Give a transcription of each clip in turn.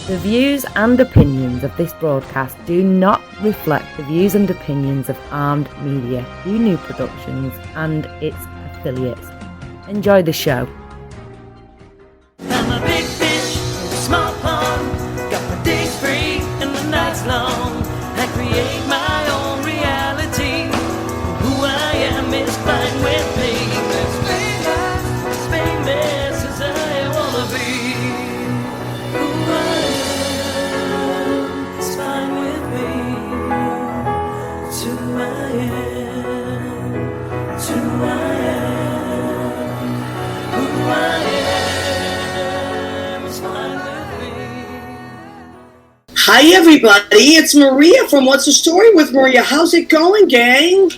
The views and opinions of this broadcast do not reflect the views and opinions of Armed Media, New Productions, and its affiliates. Enjoy the show. I'm a big fish in a small pond. Got my days free and the nights long. I create my own reality. Who I am is fine with me. As famous as I wanna be. Who I am is fine with me. To I am, to I am. Who I am is fine with me. Hi everybody, it's Maria from What's the Story with Maria. How's it going, gang?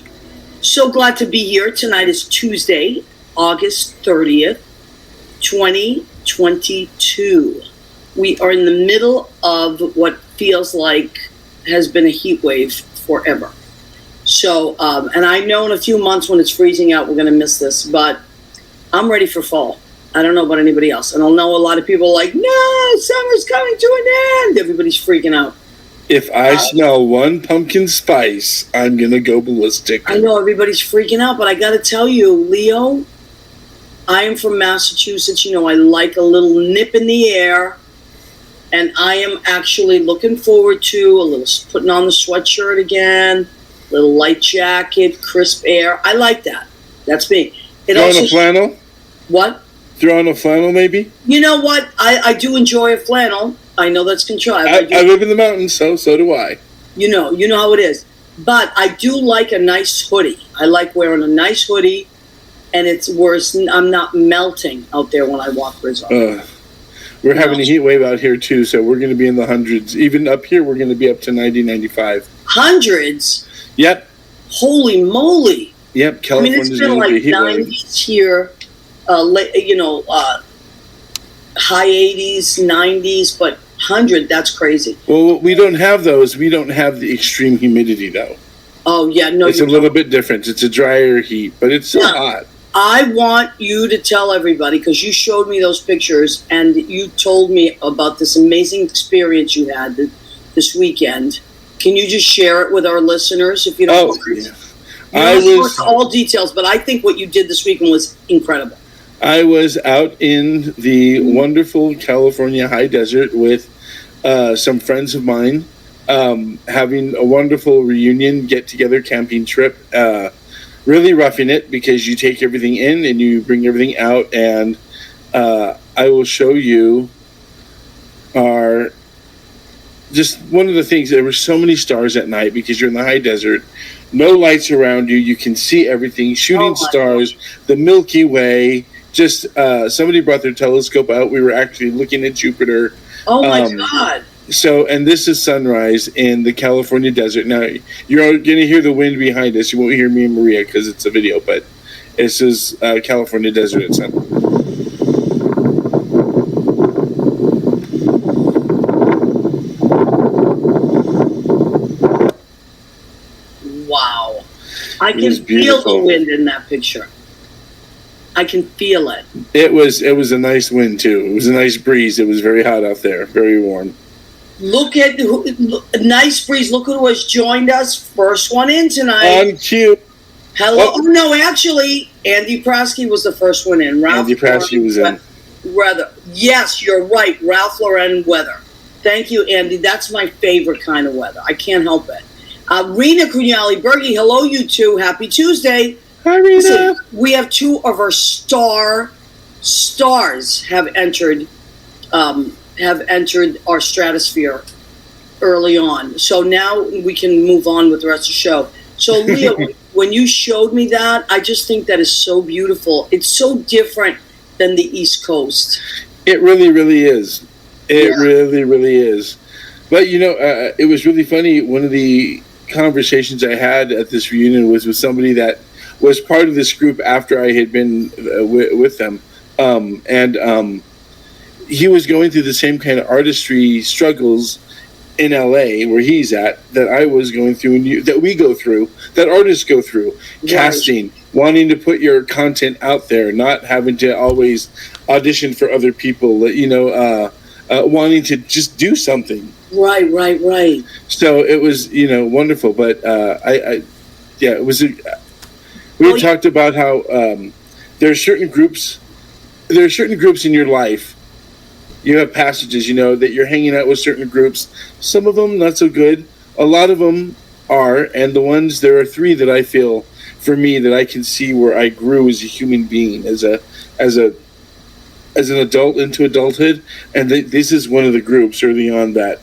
So glad to be here. Tonight is Tuesday, August 30th, 2022. We are in the middle of what feels like has been a heat wave forever. So, and I know in a few months when it's freezing out, we're going to miss this, but I'm ready for fall. I don't know about anybody else. And I know a lot of people are like, no, summer's coming to an end. Everybody's freaking out. If I smell one pumpkin spice, I'm going to go ballistic. I know everybody's freaking out, but I got to tell you, Leo, I am from Massachusetts. You know, I like a little nip in the air. And I am actually looking forward to a little putting on the sweatshirt again, little light jacket, crisp air. I like that. That's me. Throw on a flannel? What? Throw on a flannel, maybe? You know what? I do enjoy a flannel. I know that's contrived. I live in the mountains, so do I. You know how it is. But I do like a nice hoodie. I like wearing a nice hoodie, and it's worse. I'm not melting out there when I walk Rizzo. We're having a heat wave out here, too, so we're going to be in the hundreds. Even up here, we're going to be up to 90, 95. Hundreds? Yep. Holy moly. Yep, California's it's been going to like be a heat 90s here, high 80s, 90s, but 100, that's crazy. Well, we don't have those. We don't have the extreme humidity, though. Oh, yeah, no. It's a little bit different. It's a drier heat, but it's still hot. I want you to tell everybody, because you showed me those pictures, and you told me about this amazing experience you had this weekend. Can you just share it with our listeners, if you don't mind? Yeah. I was all details, but I think what you did this weekend was incredible. I was out in the wonderful California high desert with some friends of mine, having a wonderful reunion, get-together camping trip. Really roughing it because you take everything in and you bring everything out. And I will show you just one of the things. There were so many stars at night because you're in the high desert. No lights around you. You can see everything. Shooting stars, the Milky Way. Just somebody brought their telescope out. We were actually looking at Jupiter. Oh, my God. So, and this is sunrise in the California desert. Now, you're going to hear the wind behind us. You won't hear me and Maria because it's a video, but this is California desert at sunrise. Wow. I can feel the wind in that picture. I can feel it. It was a nice wind, too. It was a nice breeze. It was very hot out there, very warm. Look at nice breeze. Look who has joined us. First one in tonight. On cue. Hello. Oh, no, actually, Andy Prasky was the first one in. Andy Prasky was in. Weather. Yes, you're right. Ralph Lauren weather. Thank you, Andy. That's my favorite kind of weather. I can't help it. Rena Cugnali Bergie. Hello, you two. Happy Tuesday. Hi, Rena. Listen, we have two of our stars have entered our stratosphere early on. So now we can move on with the rest of the show. So, Leo, when you showed me that, I just think that is so beautiful. It's so different than the East Coast. It really, really is. It really, really is. But, it was really funny. One of the conversations I had at this reunion was with somebody that was part of this group after I had been with them. He was going through the same kind of artistry struggles in LA, where he's at, that I was going through, and that we go through, that artists go through. Right. Casting, wanting to put your content out there, not having to always audition for other people. wanting to just do something. Right. So it was, wonderful. But it was. We talked about how there are certain groups. There are certain groups in your life. You have passages, that you're hanging out with certain groups. Some of them not so good. A lot of them are, and there are three that I feel, for me, that I can see where I grew as a human being, as an adult into adulthood, and this is one of the groups early on that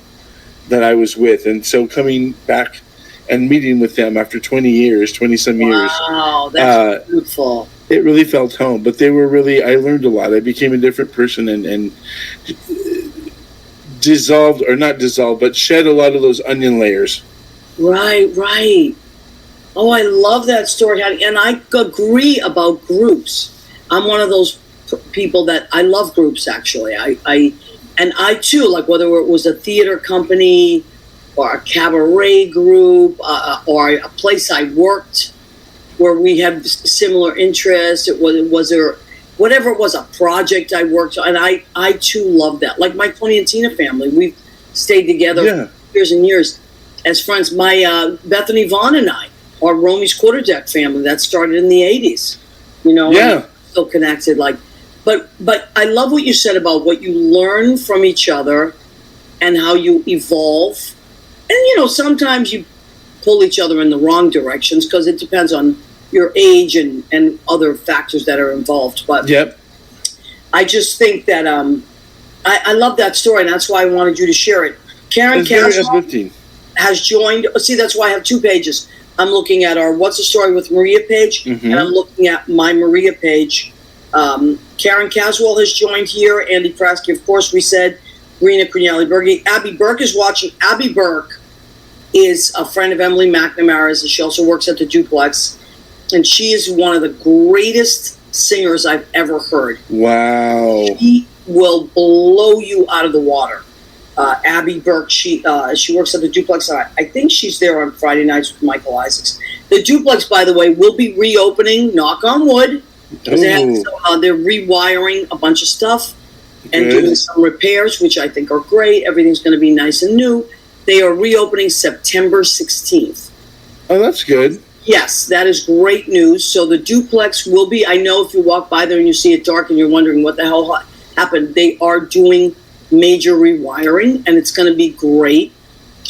I was with, and so coming back and meeting with them after 20 some years. Wow, that's beautiful. It really felt home, but I learned a lot. I became a different person and shed a lot of those onion layers. Right. Oh, I love that story, Hattie. And I agree about groups. I'm one of those people that I love groups, actually. I too, like whether it was a theater company or a cabaret group or a place I worked where we had similar interests. Was there whatever it was, a project I worked on, and I too love that. Like my Tony and Tina family, we've stayed together for years and years as friends. My Bethany Vaughn and I, our Romy's Quarterdeck family, that started in the 80s. Still connected. But I love what you said about what you learn from each other and how you evolve. And sometimes you pull each other in the wrong directions because it depends on your age and other factors that are involved. But I just think that I love that story, and that's why I wanted you to share it. Karen Caswell has joined. See, that's why I have two pages. I'm looking at our What's the Story with Maria page, and I'm looking at my Maria page. Karen Caswell has joined here. Andy Prasky, of course, we said. Rena Crinelli-Berge. Abby Burke is watching. Abby Burke is a friend of Emily McNamara's. She also works at the Duplex. And she is one of the greatest singers I've ever heard. Wow. She will blow you out of the water. Abby Burke, she works at the Duplex. I think she's there on Friday nights with Michael Isaacs. The Duplex, by the way, will be reopening, knock on wood. Because they're rewiring a bunch of stuff and doing some repairs, which I think are great. Everything's going to be nice and new. They are reopening September 16th. Oh, that's good. Yes, that is great news. So the Duplex will be, I know if you walk by there and you see it dark and you're wondering what the hell happened, they are doing major rewiring, and it's going to be great.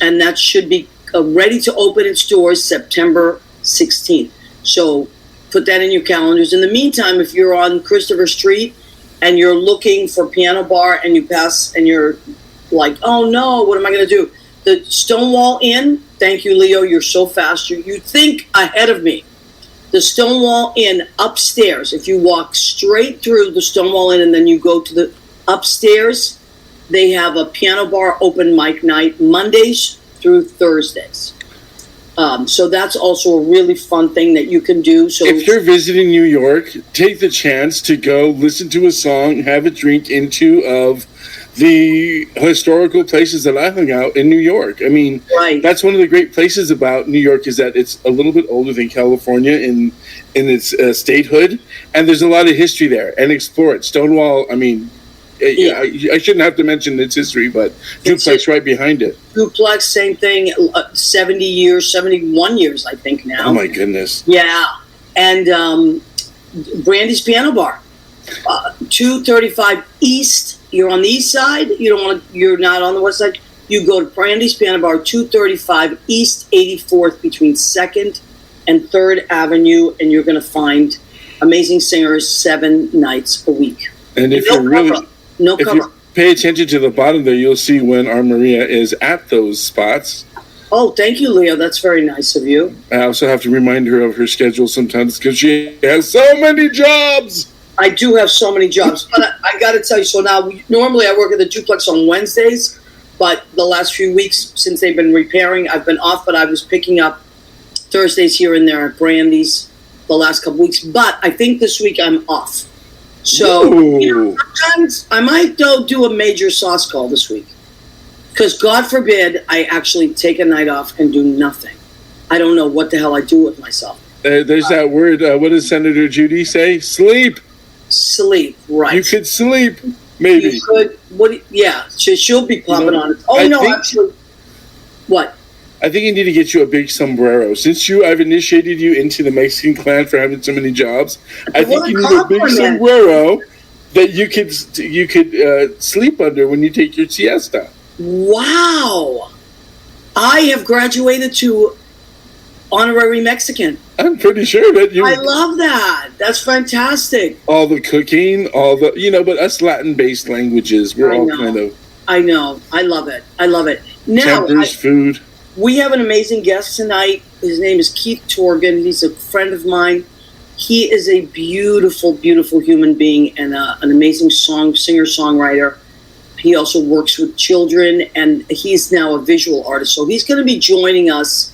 And that should be ready to open its doors September 16th. So put that in your calendars. In the meantime, if you're on Christopher Street and you're looking for Piano Bar and you pass and you're like, oh no, what am I going to do? The Stonewall Inn, thank you, Leo, you're so fast. You think ahead of me. The Stonewall Inn upstairs, if you walk straight through the Stonewall Inn and then you go to the upstairs, they have a Piano Bar open mic night Mondays through Thursdays. So that's also a really fun thing that you can do. So if you're visiting New York, take the chance to go listen to a song, have a drink in two of the historical places that I hung out in New York. I mean, that's one of the great places about New York is that it's a little bit older than California in its statehood, and there's a lot of history there, and explore it. Stonewall, I mean, I shouldn't have to mention its history, but Duplex right behind it. Duplex, same thing, 70 years, 71 years, I think now. Oh my goodness. Yeah. And Brandy's Piano Bar, 235 East. You're on the east side. You're not on the west side. You go to Brandy's Piano Bar, 235 East 84th between 2nd and 3rd Avenue, and you're going to find amazing singers 7 nights a week. And if you pay attention to the bottom there, you'll see when our Maria is at those spots. Oh, thank you, Leo. That's very nice of you. I also have to remind her of her schedule sometimes because she has so many jobs. I do have so many jobs. But I got to tell you, so now, normally I work at the Duplex on Wednesdays, but the last few weeks since they've been repairing, I've been off, but I was picking up Thursdays here and there at Brandy's the last couple weeks. But I think this week I'm off. So, sometimes I might do a major sauce call this week. Because God forbid I actually take a night off and do nothing. I don't know what the hell I do with myself. There's that word, what does Senator Judy say? Sleep. Sleep, right. You could sleep. Maybe. You could. Yeah, she'll be popping on it. Oh, actually. What? I think I need to get you a big sombrero. Since I've initiated you into the Mexican clan for having so many jobs, I think you need a big sombrero that you could sleep under when you take your siesta. Wow. I have graduated to honorary Mexican. I'm pretty sure that you... I love that. That's fantastic. All the cooking, but us Latin-based languages, we're all kind of... I know. I love it. Now, food. We have an amazing guest tonight. His name is Keyth Torgan. He's a friend of mine. He is a beautiful, beautiful human being and an amazing singer-songwriter. He also works with children, and he's now a visual artist. So he's going to be joining us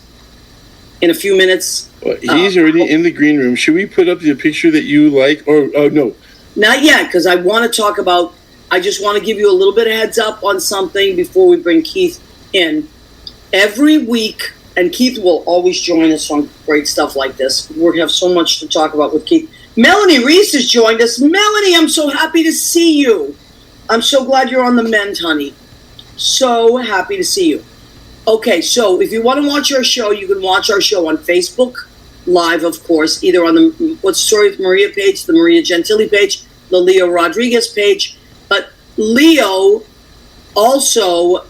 in a few minutes. Well, he's already in the green room. Should we put up the picture that you like? Or no? Not yet, because I want to talk about... I just want to give you a little bit of heads up on something before we bring Keyth in. Every week, and Keyth will always join us on great stuff like this. We're going to have so much to talk about with Keyth. Melanie Reese has joined us. Melanie, I'm so happy to see you. I'm so glad you're on the mend, honey. So happy to see you. Okay, so if you want to watch our show, you can watch our show on Facebook Live, of course, either on the What's the Story with Maria page, the Maria Gentili page, the Leo Rodriguez page. But Leo also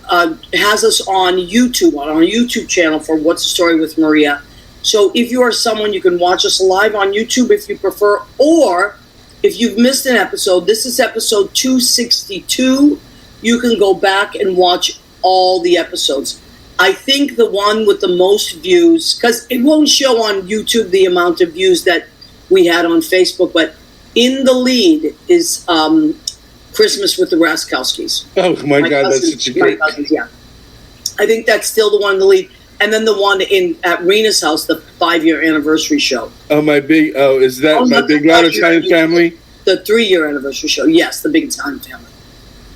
has us on YouTube, on our YouTube channel for What's the Story with Maria. So if you are someone, you can watch us live on YouTube if you prefer, or if you've missed an episode, this is episode 262. You can go back and watch all the episodes. I think the one with the most views, because it won't show on YouTube the amount of views that we had on Facebook, but in the lead is Christmas with the Raskowskis. Oh my God, that's such a great... Yeah. I think that's still the one in the lead. And then the one at Rena's house, the 5-year anniversary show. Oh, my big Loud Italian Family? The 3-year anniversary show. Yes, the Big Italian Family.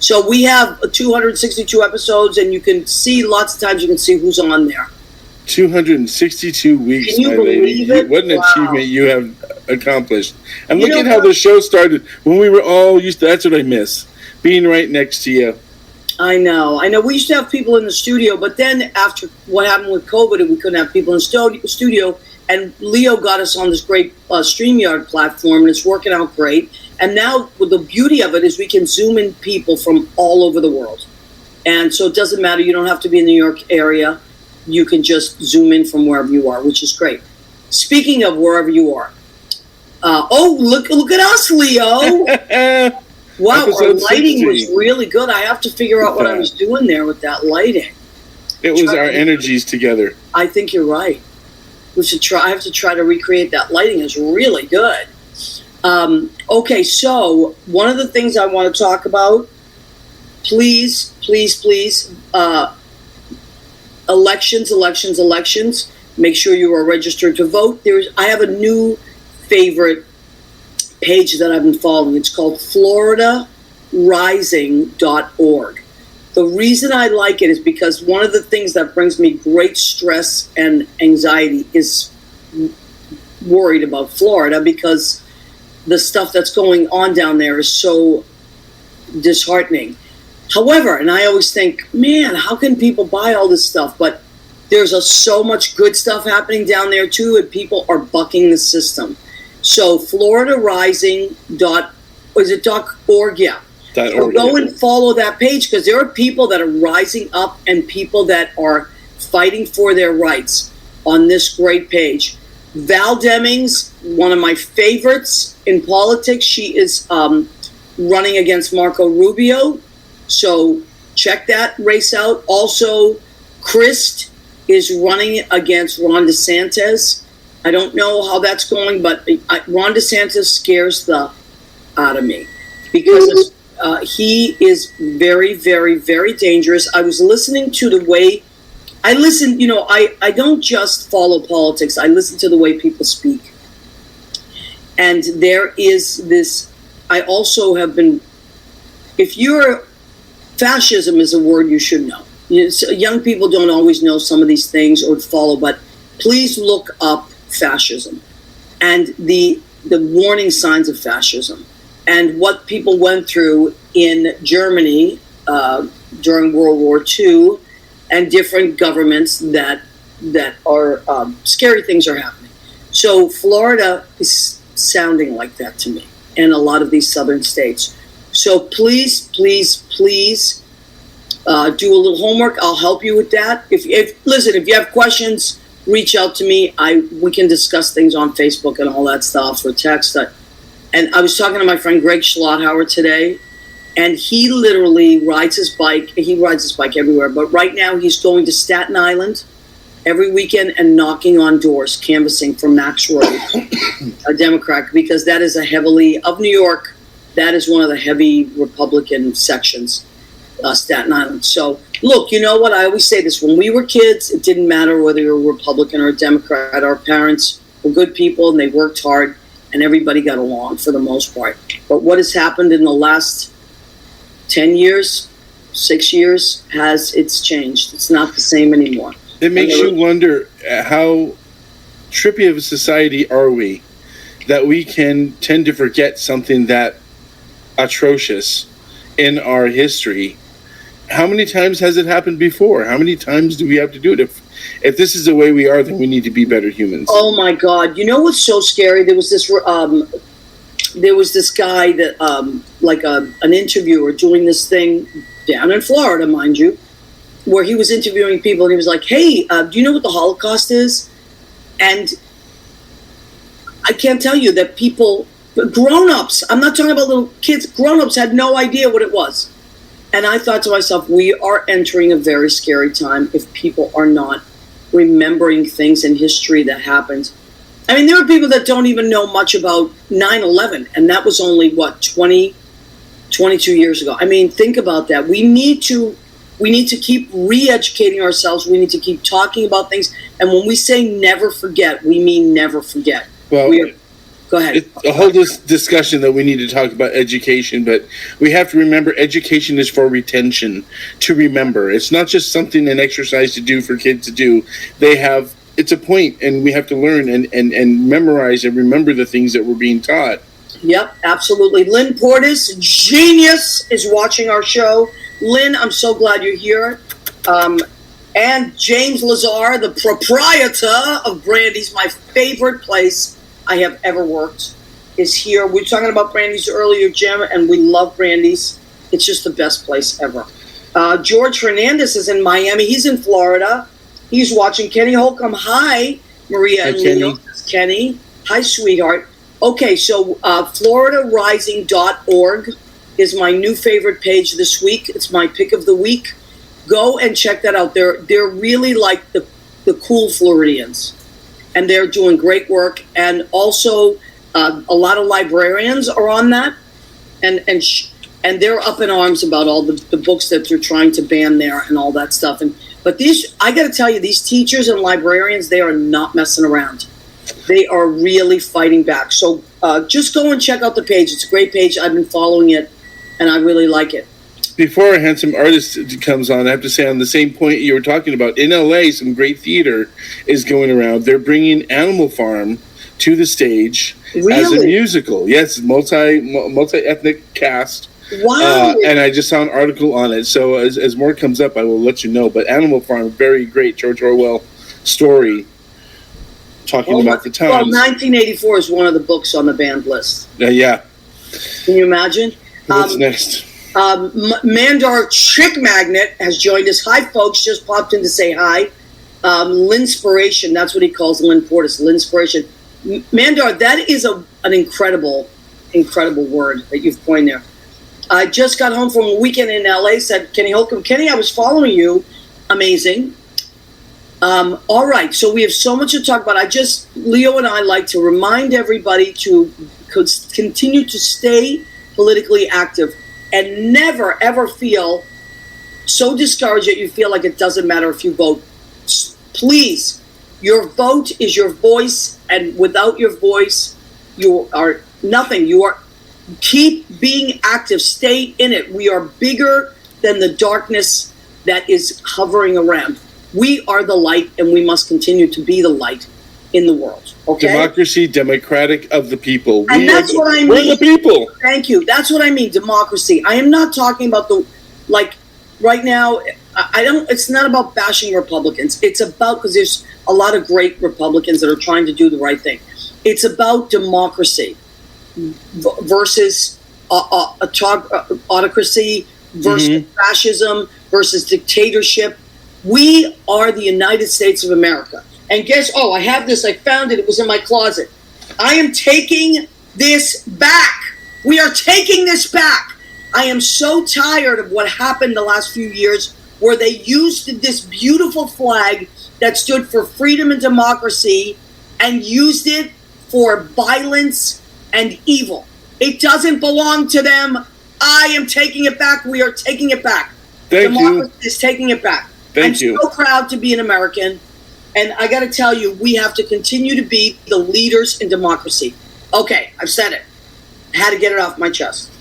So we have 262 episodes, and you can see, lots of times you can see who's on there. 262 weeks, Can you my believe lady. it? What an Wow. achievement you have accomplished. And You look at know how what? the show started when we were all used to... That's what I miss. Being right next to you. I know. We used to have people in the studio, but then after what happened with COVID, we couldn't have people in the studio. And Leo got us on this great StreamYard platform, and it's working out great. And now, the beauty of it is we can zoom in people from all over the world. And so it doesn't matter. You don't have to be in the New York area. You can just zoom in from wherever you are, which is great. Speaking of wherever you are. Look at us, Leo. Wow, our lighting was really good. I have to figure out what I was doing there with that lighting. It was our energies together. I think you're right. I have to try to recreate that lighting. It's really good. Okay, so one of the things I want to talk about, please, elections. Make sure you are registered to vote. I have a new favorite page that I've been following. It's called FloridaRising.org. The reason I like it is because one of the things that brings me great stress and anxiety is worried about Florida, because the stuff that's going on down there is so disheartening. However, and I always think, man, how can people buy all this stuff? But there's so much good stuff happening down there too, and people are bucking the system. So FloridaRising.org, yeah. So go and follow that page, because there are people that are rising up and people that are fighting for their rights on this great page. Val Demings, one of my favorites in politics, she is running against Marco Rubio. So check that race out. Also, Christ is running against Ron DeSantis. I don't know how that's going, but Ron DeSantis scares the out of me, because he is very, very, very dangerous. I was listening to the way I don't just follow politics. I listen to the way people speak. And there is this, I also have been, fascism is a word you should know. Young people don't always know some of these things or follow, but please look up fascism and the warning signs of fascism. and what people went through in Germany during World War II, and different governments that are scary things are happening. So Florida is sounding like that to me, and a lot of these southern states. So please, please, please do a little homework. I'll help you with that. If you have questions, reach out to me. We can discuss things on Facebook and all that stuff, or text. And I was talking to my friend Greg Schlotthauer today, and he literally rides his bike. He rides his bike everywhere, but right now he's going to Staten Island every weekend and knocking on doors, canvassing for Max Road, a Democrat, because that is of New York, that is one of the heavy Republican sections, Staten Island. So, look, you know what? I always say this. When we were kids, it didn't matter whether you were a Republican or a Democrat. Our parents were good people, and they worked hard, and everybody got along for the most part. But what has happened in the last 10 years, 6 years, it's changed. It's not the same anymore. It makes you wonder how trippy of a society are we that we can tend to forget something that atrocious in our history. How many times has it happened before? How many times do we have to do it? If this is the way we are, then we need to be better humans. Oh my God! You know what's so scary? There was this guy that an interviewer doing this thing down in Florida, mind you, where he was interviewing people, and he was like, "Hey, do you know what the Holocaust is?" And I can't tell you that people, grown-ups, I'm not talking about little kids, grown-ups had no idea what it was. And I thought to myself, we are entering a very scary time if people are not remembering things in history that happened. I mean, there are people that don't even know much about 9/11, and that was only, 22 years ago. I mean, think about that. We need to keep re-educating ourselves. We need to keep talking about things. And when we say never forget, we mean never forget. Well, go ahead. It's a whole discussion that we need to talk about education, but we have to remember education is for retention, to remember. It's not just something, an exercise to do for kids to do. It's a point, and we have to learn and memorize and remember the things that we're being taught. Yep, absolutely. Lynn Portis, genius, is watching our show. Lynn, I'm so glad you're here. And James Lazar, the proprietor of Brandy's, my favorite place I have ever worked, is here. We were talking about Brandy's earlier, Jim, and we love Brandy's. It's just the best place ever. George Hernandez is in Miami. He's in Florida. He's watching. Kenny Holcomb, hi. Maria and Leo. Kenny. Hi, sweetheart. Okay, so FloridaRising.org is my new favorite page this week. It's my pick of the week. Go and check that out. They're really like the cool Floridians, and they're doing great work. And also, a lot of librarians are on that, and they're up in arms about all the books that they're trying to ban there and all that stuff. But I got to tell you, these teachers and librarians, they are not messing around. They are really fighting back. So just go and check out the page. It's a great page. I've been following it, and I really like it. Before our handsome artist comes on, I have to say, on the same point you were talking about, in LA, some great theater is going around. They're bringing Animal Farm to the stage as a musical. Yes, multi-ethnic cast. Wow. And I just saw an article on it. So as more comes up, I will let you know. But Animal Farm, very great George Orwell story talking about the times. Well, 1984 is one of the books on the banned list. Yeah. Can you imagine? What's next? Mandar Chick Magnet has joined us. Hi, folks. Just popped in to say hi. Linspiration, that's what he calls Lynn Portis. Linspiration. Mandar, that is an incredible word that you've coined there. I just got home from a weekend in LA, said Kenny Holcomb. Kenny, I was following you. Amazing. All right, so we have so much to talk about. Leo and I like to remind everybody to continue to stay politically active and never, ever feel so discouraged that you feel like it doesn't matter if you vote. Please, your vote is your voice, and without your voice, you are nothing. Keep being active. Stay in it. We are bigger than the darkness that is hovering around. We are the light, and we must continue to be the light. in the world. Okay. Democracy, democratic of the people. And that's what I mean. We're the people. Thank you. That's what I mean. Democracy. I am not talking about right now. I don't. It's not about bashing Republicans. It's about, because there's a lot of great Republicans that are trying to do the right thing. It's about democracy versus autocracy versus fascism versus dictatorship. We are the United States of America. And I have this. I found it. It was in my closet. I am taking this back. We are taking this back. I am so tired of what happened the last few years, where they used this beautiful flag that stood for freedom and democracy and used it for violence and evil. It doesn't belong to them. I am taking it back. We are taking it back. Democracy is taking it back. I'm so proud to be an American. And I got to tell you, we have to continue to be the leaders in democracy. Okay, I've said it. I had to get it off my chest.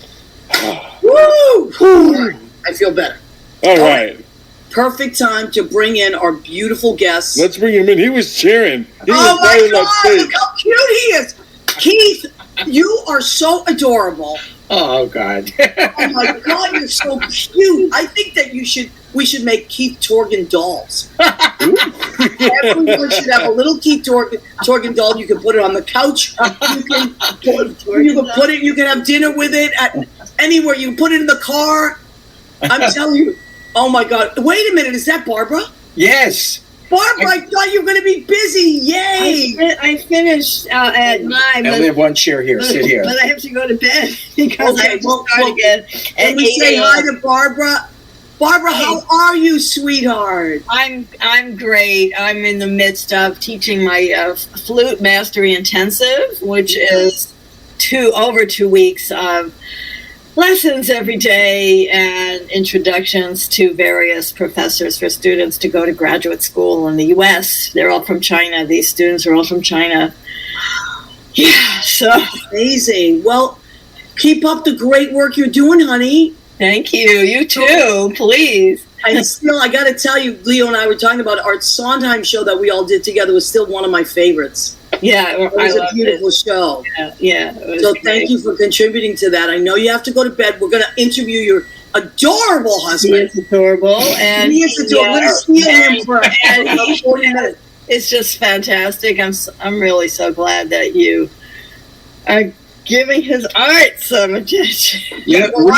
Woo! Right, I feel better. All right. Perfect time to bring in our beautiful guest. Let's bring him in. He was cheering. Oh my God, look how cute he is. Keith, you are so adorable. Oh God. Oh my God, you're so cute. I think that we should make Keyth Torgan dolls. Everyone should have a little Keyth Torgan doll. You can put it on the couch. You can have dinner with it at anywhere. You can put it in the car. I'm telling you. Oh my God. Wait a minute. Is that Barbara? Yes. Barbara, I thought you were going to be busy. Yay. I finished at 9. I only have one chair here. Sit here. But I have to go to bed because I have to start again. Can we say hi to Barbara? Barbara, how are you, sweetheart? I'm great. I'm in the midst of teaching my flute mastery intensive, which is over 2 weeks of lessons every day and introductions to various professors for students to go to graduate school in the U.S. They're all from China. These students are all from China. Yeah, so amazing. Well, keep up the great work you're doing, honey. Thank you. You too, please. And still, I got to tell you, Leo and I were talking about our Sondheim show that we all did together was still one of my favorites. Yeah, it was a beautiful show. Yeah. So thank you for contributing to that. I know you have to go to bed. We're going to interview your adorable husband. He is adorable. And he is adorable. We're going to steal him for about 40 minutes. It's just fantastic. I'm really so glad that you are giving his art some attention. Yeah, well,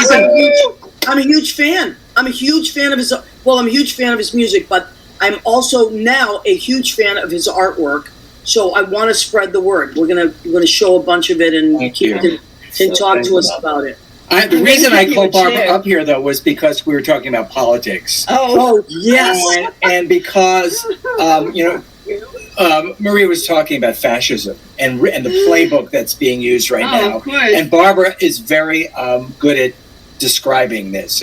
I'm a huge fan. I'm a huge fan of his. Well, I'm a huge fan of his music, but I'm also now a huge fan of his artwork. So I want to spread the word. We're gonna show a bunch of it, and Keith can talk to us about it. The reason I called Barbara up here, though, was because we were talking about politics. Oh yes, and because Maria was talking about fascism and the playbook that's being used right now. Of course. And Barbara is very good at describing this.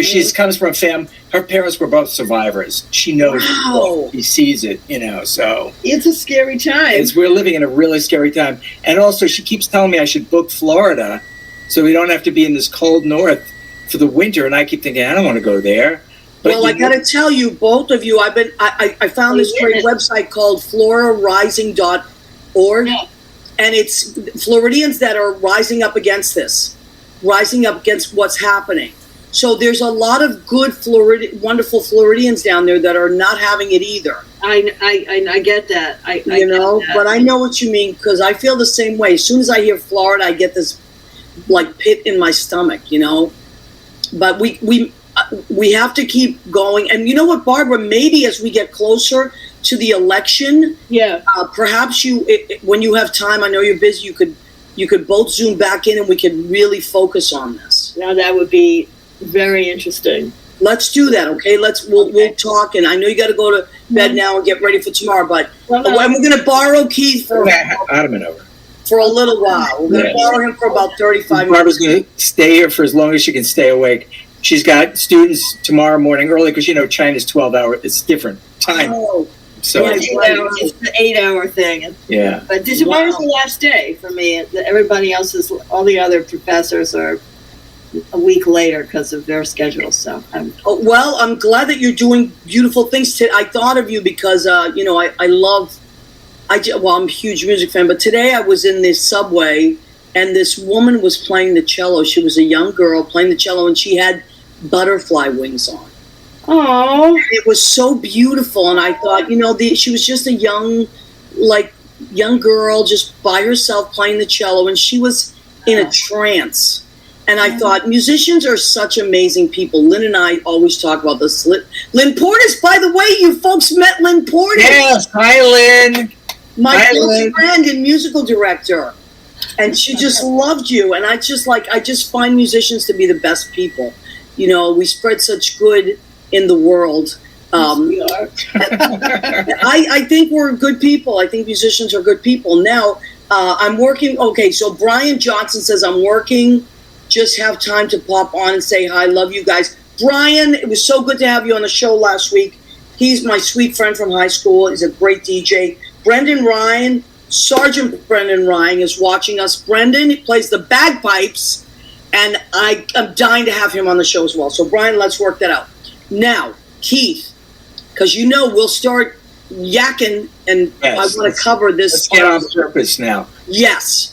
She comes from a family. Her parents were both survivors. She knows it. She sees it, so. It's a scary time. We're living in a really scary time. And also, she keeps telling me I should book Florida so we don't have to be in this cold north for the winter. And I keep thinking, I don't want to go there. But well, I got to tell you, both of you, I found this great website called FloridaRising.org. Yeah. And it's Floridians that are rising up against what's happening. So there's a lot of good wonderful Floridians down there that are not having it either. I get that. I get that. But I know what you mean, because I feel the same way. As soon as I hear Florida, I get this pit in my stomach, But we have to keep going. And you know what, Barbara? Maybe as we get closer to the election, perhaps when you have time, I know you're busy, you could both Zoom back in and we could really focus on this. Now that would be very interesting. Let's do that, okay? We'll talk, and I know you got to go to bed now and get ready for tomorrow. But we're going to borrow Keith for a little while. We're going to borrow him for about 35 minutes. Barbara's going to stay here for as long as she can stay awake. She's got students tomorrow morning early because China's 12 hours. It's different time. Oh. So it's the 8-hour thing. Yeah. But tomorrow's the last day for me. Everybody else all the other professors are a week later because of their schedules. So I'm glad that you're doing beautiful things. I thought of you because I love I'm a huge music fan, but today I was in this subway and this woman was playing the cello. She was a young girl playing the cello and she had butterfly wings on. Oh, It was so beautiful, and I thought, she was just a young girl just by herself playing the cello, and she was in a trance. And I thought, musicians are such amazing people. Lynn and I always talk about this. Lynn Portis, by the way, you folks met Lynn Portis. Yes, hi, Lynn. My close friend and musical director. And she just loved you. And I just find musicians to be the best people. We spread such good in the world. I think we're good people. I think musicians are good people. Now, I'm working. Okay, so Brian Johnson says, I'm working. Just have time to pop on and say hi. Love you guys. Brian, it was so good to have you on the show last week. He's my sweet friend from high school. He's a great DJ. Brendan Ryan, Sergeant Brendan Ryan is watching us. Brendan, he plays the bagpipes, and I'm dying to have him on the show as well. So, Brian, let's work that out. Now, Keyth, because we'll start yakking, and I want to cover this. Let's get on purpose now. Yes.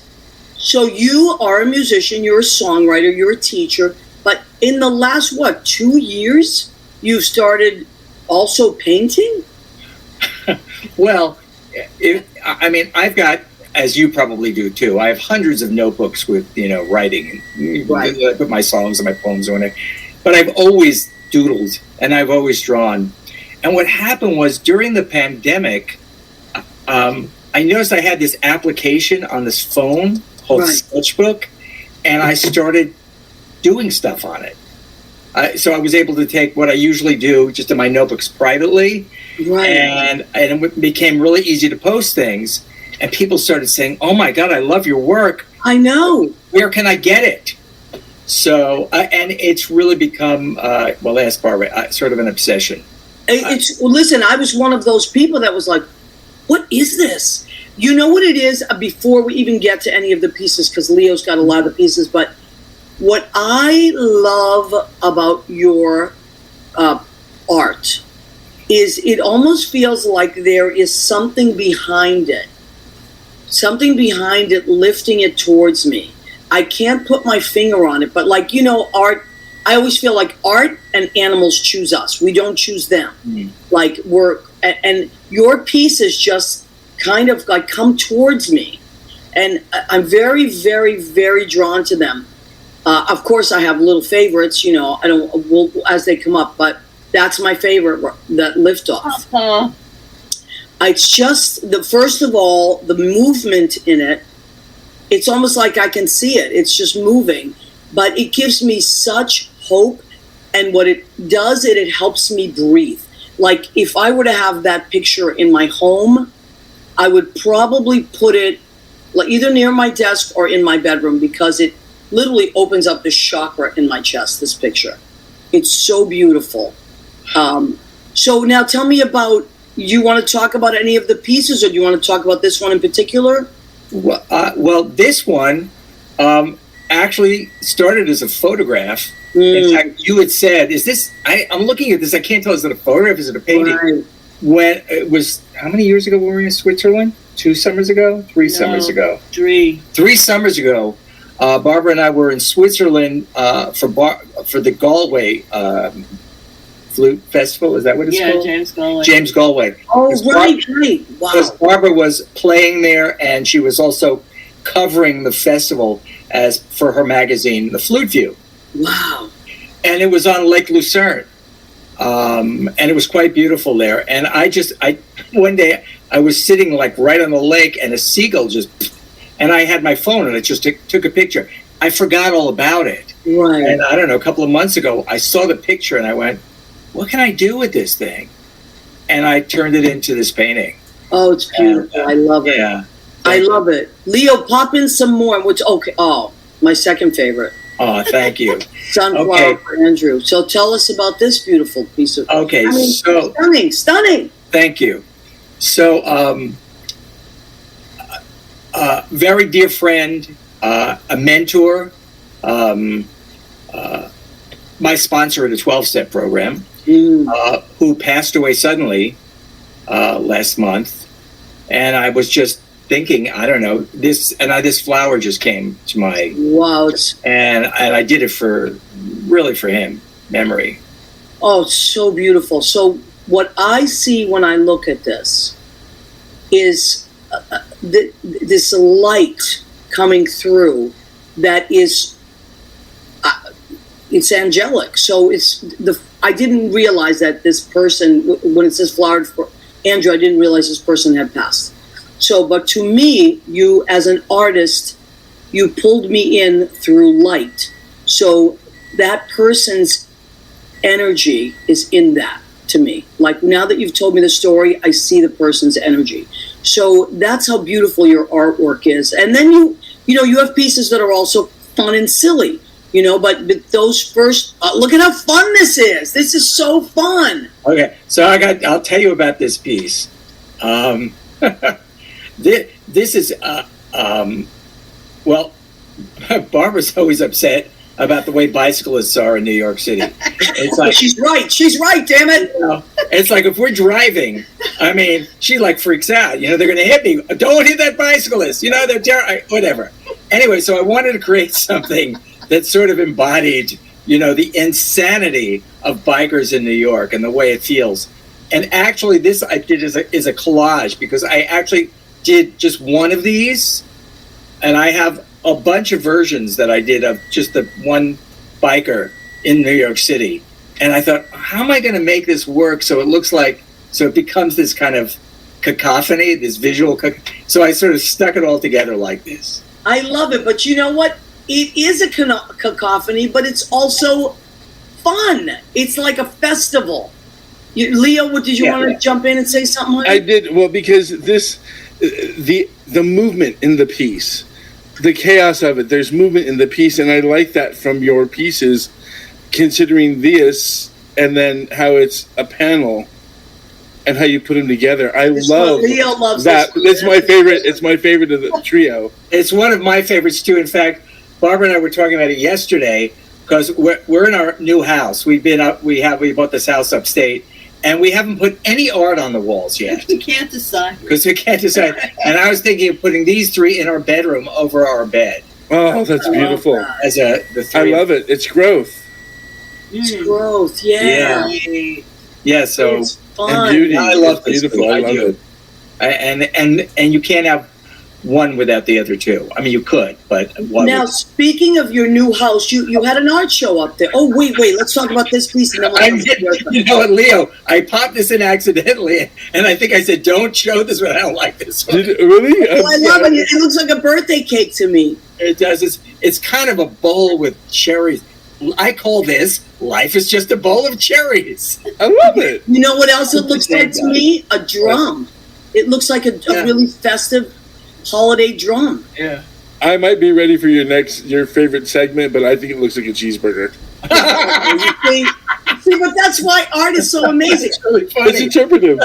So you are a musician, you're a songwriter, you're a teacher, but in the last, 2 years, you've started also painting? Well, I've got, as you probably do too, I have hundreds of notebooks with, writing. Right. I put my songs and my poems on it. But I've always doodled and I've always drawn. And what happened was during the pandemic, I noticed I had this application on this phone called Sketchbook, and I started doing stuff on it. So I was able to take what I usually do just in my notebooks privately, and it became really easy to post things. And people started saying, "Oh my God, I love your work. I know. Where can I get it?" So, and it's really become, ask Barbara, sort of an obsession. Listen, I was one of those people that was like, what is this? You know what it is? Before we even get to any of the pieces, because Leo's got a lot of the pieces, but what I love about your art is it almost feels like there is something behind it lifting it towards me. I can't put my finger on it, but art, I always feel like art and animals choose us. We don't choose them. And your pieces just kind of come towards me. And I'm very, very, very drawn to them. Of course, I have little favorites, as they come up, but that's my favorite, that Liftoff. It's just, first of all, the movement in it, it's almost like I can see it. It's just moving. But it gives me such hope. And what it does, it helps me breathe. Like, if I were to have that picture in my home, I would probably put it either near my desk or in my bedroom, because it literally opens up the chakra in my chest, this picture. It's so beautiful. So now tell me about, you want to talk about any of the pieces, or do you want to talk about this one in particular? Well, this one actually started as a photograph. In fact, you had said, is this, I'm looking at this, I can't tell, is it a photograph, is it a painting? Right. When it was, how many years ago were we in Switzerland? 2 summers ago? 3 summers ago? 3 summers ago, Barbara and I were in Switzerland for the Galway Flute Festival. Is that what it's called? James Galway. James Galway. Oh, right. Wow. Because Barbara was playing there, and she was also covering the festival for her magazine, The Flute View. Wow. And it was on Lake Lucerne. And it was quite beautiful there. And one day I was sitting right on the lake, and a seagull and I had my phone, and I just took a picture. I forgot all about it. Right. And I don't know, a couple of months ago, I saw the picture and I went, what can I do with this thing? And I turned it into this painting. Oh, it's beautiful. I love it. Yeah. I love it. Leo, pop in some more. My second favorite. Oh, thank you. Sunflower for Andrew. So tell us about this beautiful piece of stunning. Thank you. So, very dear friend, a mentor, my sponsor at a 12-step program, who passed away suddenly last month. And I was just thinking, I don't know, this flower just came to my, Wow. and I did it for him, memory. Oh, it's so beautiful. So what I see when I look at this is this light coming through that is, it's angelic. So I didn't realize that this person, when it says flowered for Andrew, I didn't realize this person had passed. So, but to me, you as an artist, you pulled me in through light. So that person's energy is in that to me. Like now that you've told me the story, I see the person's energy. So that's how beautiful your artwork is. And then you have pieces that are also fun and silly, but those first, look at how fun this is. This is so fun. Okay. So I'll tell you about this piece. This is, well, Barbara's always upset about the way bicyclists are in New York City. It's like, she's right, damn it. It's like if we're driving, I mean, she like freaks out. They're going to hit me. Don't hit that bicyclist. They're whatever. Anyway, so I wanted to create something that sort of embodied, the insanity of bikers in New York and the way it feels. And actually, this I did is a collage because I actually did just one of these, and I have a bunch of versions that I did of just the one biker in New York City. And I thought, how am I going to make this work so it becomes this kind of cacophony, this visual so I sort of stuck it all together like this. I love it, but you know what? It is a cacophony, but it's also fun. It's like a festival. Leo, did you want to jump in and say something? Honey? I did. Well, because the movement in the piece, the chaos of it, there's movement in the piece, and I like that from your pieces, considering this and then how it's a panel and how you put them together. Leo loves that. It's my favorite. It's my favorite of the trio. It's one of my favorites too. In fact, Barbara and I were talking about it yesterday because we're in our new house. We bought this house upstate. And we haven't put any art on the walls yet. We can't decide. Because we can't decide. And I was thinking of putting these three in our bedroom over our bed. Oh, that's beautiful. As the three. I love it. It's growth. It's growth, yeah. Yeah, so. It's fun. And beauty. I love this. Beautiful. I love it. And you can't have one without the other two. I mean, you could, but one. Now, speaking of your new house, you had an art show up there. Oh, wait, let's talk about this piece. And then you know what, Leo? I popped this in accidentally, and I think I said, "Don't show this one. I don't like this one." Really? Oh, I love it. It looks like a birthday cake to me. It does. It's kind of a bowl with cherries. I call this "Life is just a bowl of cherries." I love it. You know what else it looks like to me? A drum. It looks like a really festive holiday drum. Yeah. I might be ready for your favorite segment, but I think it looks like a cheeseburger. See, but that's why art is so amazing. It's really funny. It's interpretive.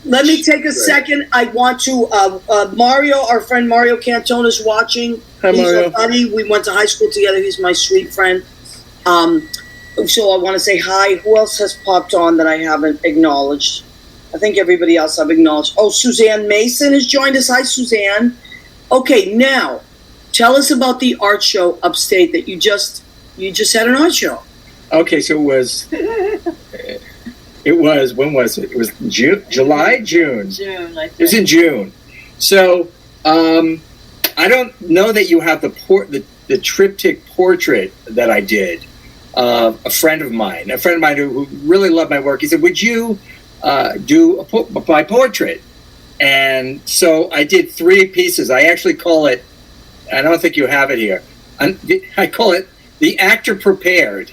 Let me take a second. I want to, Mario, our friend Mario Cantone is watching. Hi, He's Mario. a buddy. We went to high school together. He's my sweet friend. So I want to say hi. Who else has popped on that I haven't acknowledged? I think everybody else I've acknowledged. Oh, Suzanne Mason has joined us. Hi, Suzanne. Okay, now, tell us about the art show upstate that you just had an art show. Okay, so it was, when was it? It was June. June, I think. It was in June. So, I don't know that you have the triptych portrait that I did. A friend of mine who really loved my work, he said, "Would you do my portrait?" And so I did 3 pieces. I actually call it, I don't think you have it here, I call it The Actor Prepared,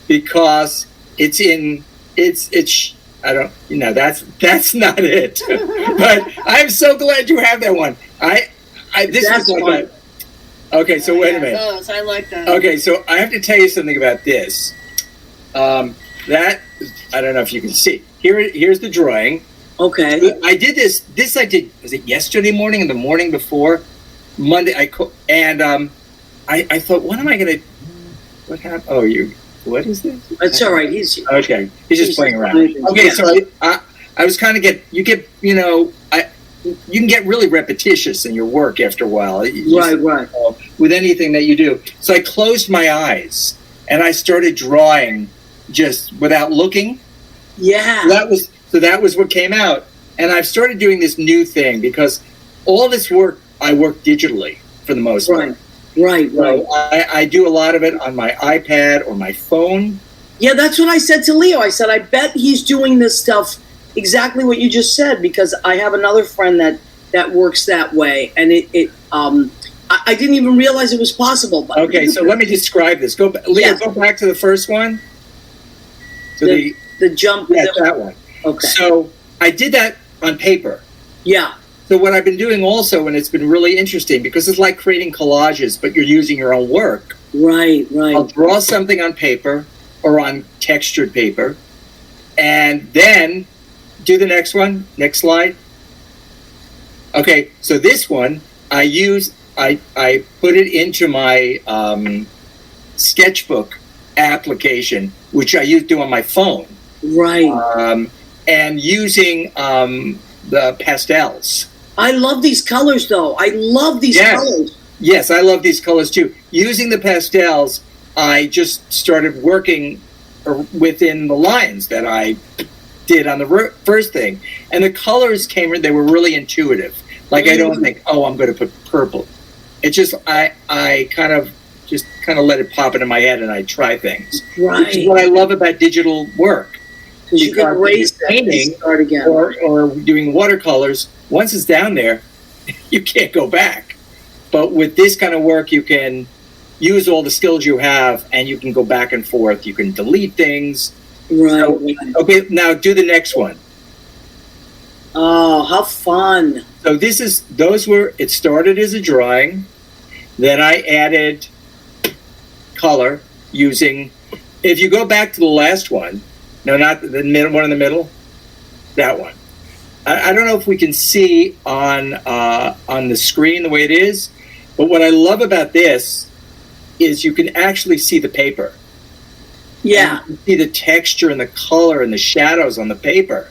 because it's I don't, that's not it. But I'm so glad you have that one. That's like okay, so wait a minute. Those. I like that. Okay, so I have to tell you something about this. That, I don't know if you can see. Here's the drawing. Okay. I did this. I did. Was it yesterday morning and the morning before? Monday. I thought, what am I gonna? What happened? Oh, what is this? It's all right. He's okay. He's just playing around. Okay, so I was kind of you can get really repetitious in your work after a while. Right. With anything that you do. So I closed my eyes and I started drawing just without looking. Yeah. That was what came out. And I've started doing this new thing because all this work, I work digitally for the most part. Right. So I do a lot of it on my iPad or my phone. Yeah, that's what I said to Leo. I said, I bet he's doing this stuff exactly what you just said, because I have another friend that works that way, and I didn't even realize it was possible. But okay, so let me describe this. Leo, go back to the first one. So the jump. Yeah, that one. Okay. So I did that on paper. Yeah. So what I've been doing also, and it's been really interesting, because it's like creating collages, but you're using your own work. Right. I'll draw something on paper or on textured paper, and then do the next one. Next slide. Okay, so this one, I put it into my sketchbook application, which I do on my phone. Right. And using the pastels. I love these colors, though. I love these colors. Yes, I love these colors, too. Using the pastels, I just started working within the lines that I did on the first thing. And the colors they were really intuitive. Like, I don't think, I'm going to put purple. It's just, I kind of let it pop into my head and I try things. Right. Which is what I love about digital work. Because you can erase painting, start again. Or doing watercolors, once it's down there, you can't go back. But with this kind of work, you can use all the skills you have, and you can go back and forth. You can delete things. Right. Okay, now do the next one. Oh, how fun. So it started as a drawing. Then I added color using, if you go back to the last one, no, not the middle one in the middle, that one. I don't know if we can see on the screen the way it is, but what I love about this is you can actually see the paper. Yeah. You can see the texture and the color and the shadows on the paper.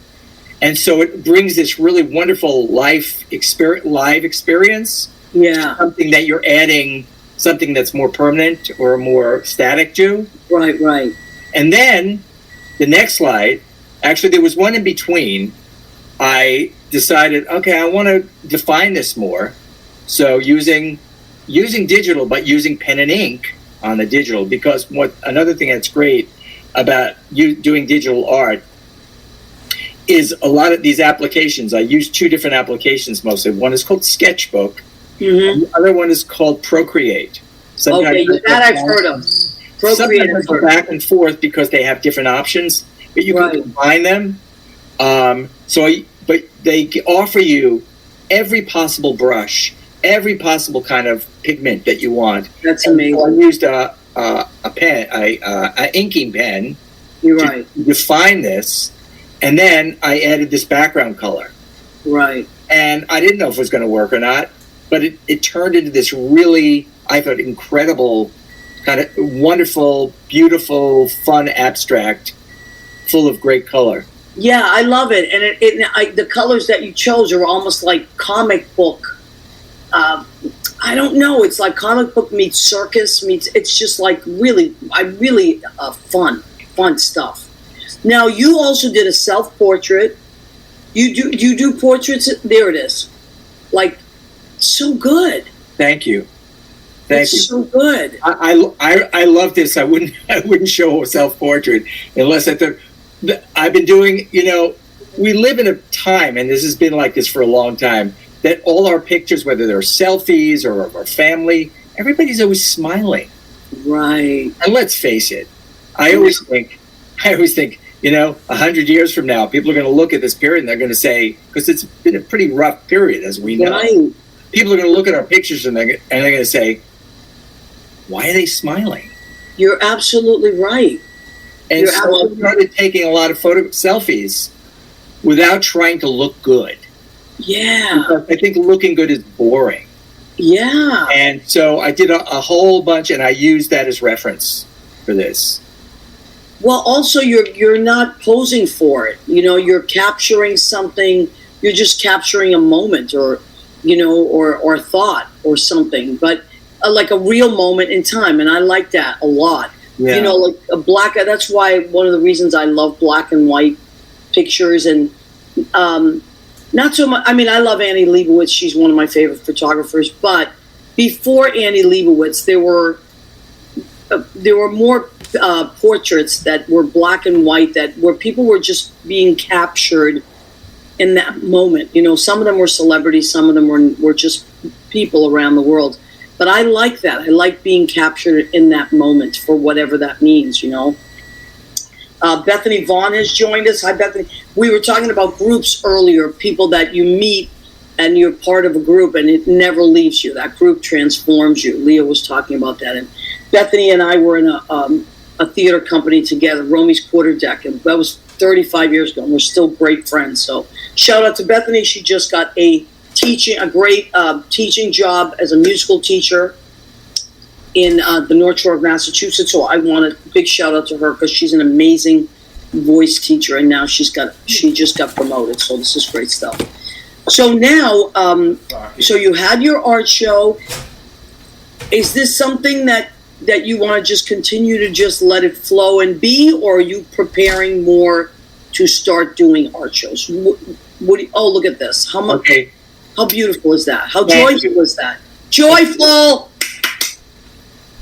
And so it brings this really wonderful live experience. Yeah. Something that you're adding, something that's more permanent or more static to. Right. And then the next slide, actually there was one in between. I decided, okay, I want to define this more. So using digital, but using pen and ink on the digital, because another thing that's great about you doing digital art is a lot of these applications. I use two different applications mostly. One is called Sketchbook, and the other one is called Procreate. Sometimes that I've heard of. Procreate. Sometimes go back and forth because they have different options, but you can combine them. But they offer you every possible brush, every possible kind of pigment that you want. That's amazing. So I used a pen, an inking pen, to define this, and then I added this background color. Right. And I didn't know if it was going to work or not, but it turned into this really, I thought, incredible, kind of wonderful, beautiful, fun abstract, full of great color. Yeah, I love it, and the colors that you chose are almost like comic book. I don't know. It's like comic book meets circus meets. It's just like really fun stuff. Now you also did a self-portrait. You do portraits. There it is. Like, so good. Thank you. Thank you. So good. I love this. I wouldn't show a self-portrait unless I thought. I've been doing, we live in a time, and this has been like this for a long time, that all our pictures, whether they're selfies or of our family, everybody's always smiling. Right. And let's face it, I always think, 100 years from now, people are going to look at this period and they're going to say, because it's been a pretty rough period, as we know. Right. People are going to look at our pictures and they're going to say, why are they smiling? You're absolutely right. And so I started taking a lot of selfies without trying to look good. Yeah. Because I think looking good is boring. Yeah. And so I did a whole bunch, and I used that as reference for this. Well, also you're not posing for it. You're capturing something you're just capturing a moment, or or thought or something, but like a real moment in time. And I like that a lot. Yeah. Like a black. That's why one of the reasons I love black and white pictures, and not so much. I mean, I love Annie Leibovitz. She's one of my favorite photographers. But before Annie Leibovitz, there were more portraits that were black and white, where people were just being captured in that moment. Some of them were celebrities, some of them were just people around the world. But I like that. I like being captured in that moment, for whatever that means. Bethany Vaughn has joined us. Hi, Bethany. We were talking about groups earlier, people that you meet and you're part of a group and it never leaves you. That group transforms you. Leah was talking about that. And Bethany and I were in a theater company together, Romy's Quarterdeck, and that was 35 years ago, and we're still great friends. So shout out to Bethany. She just got a great teaching job as a musical teacher in the North Shore of Massachusetts. So I want a big shout out to her, because she's an amazing voice teacher, and now she just got promoted. So this is great stuff. So now, so you had your art show. Is this something that you want to just continue to just let it flow and be, or are you preparing more to start doing art shows? Oh, look at this. How beautiful is that? How joyful is that? Joyful!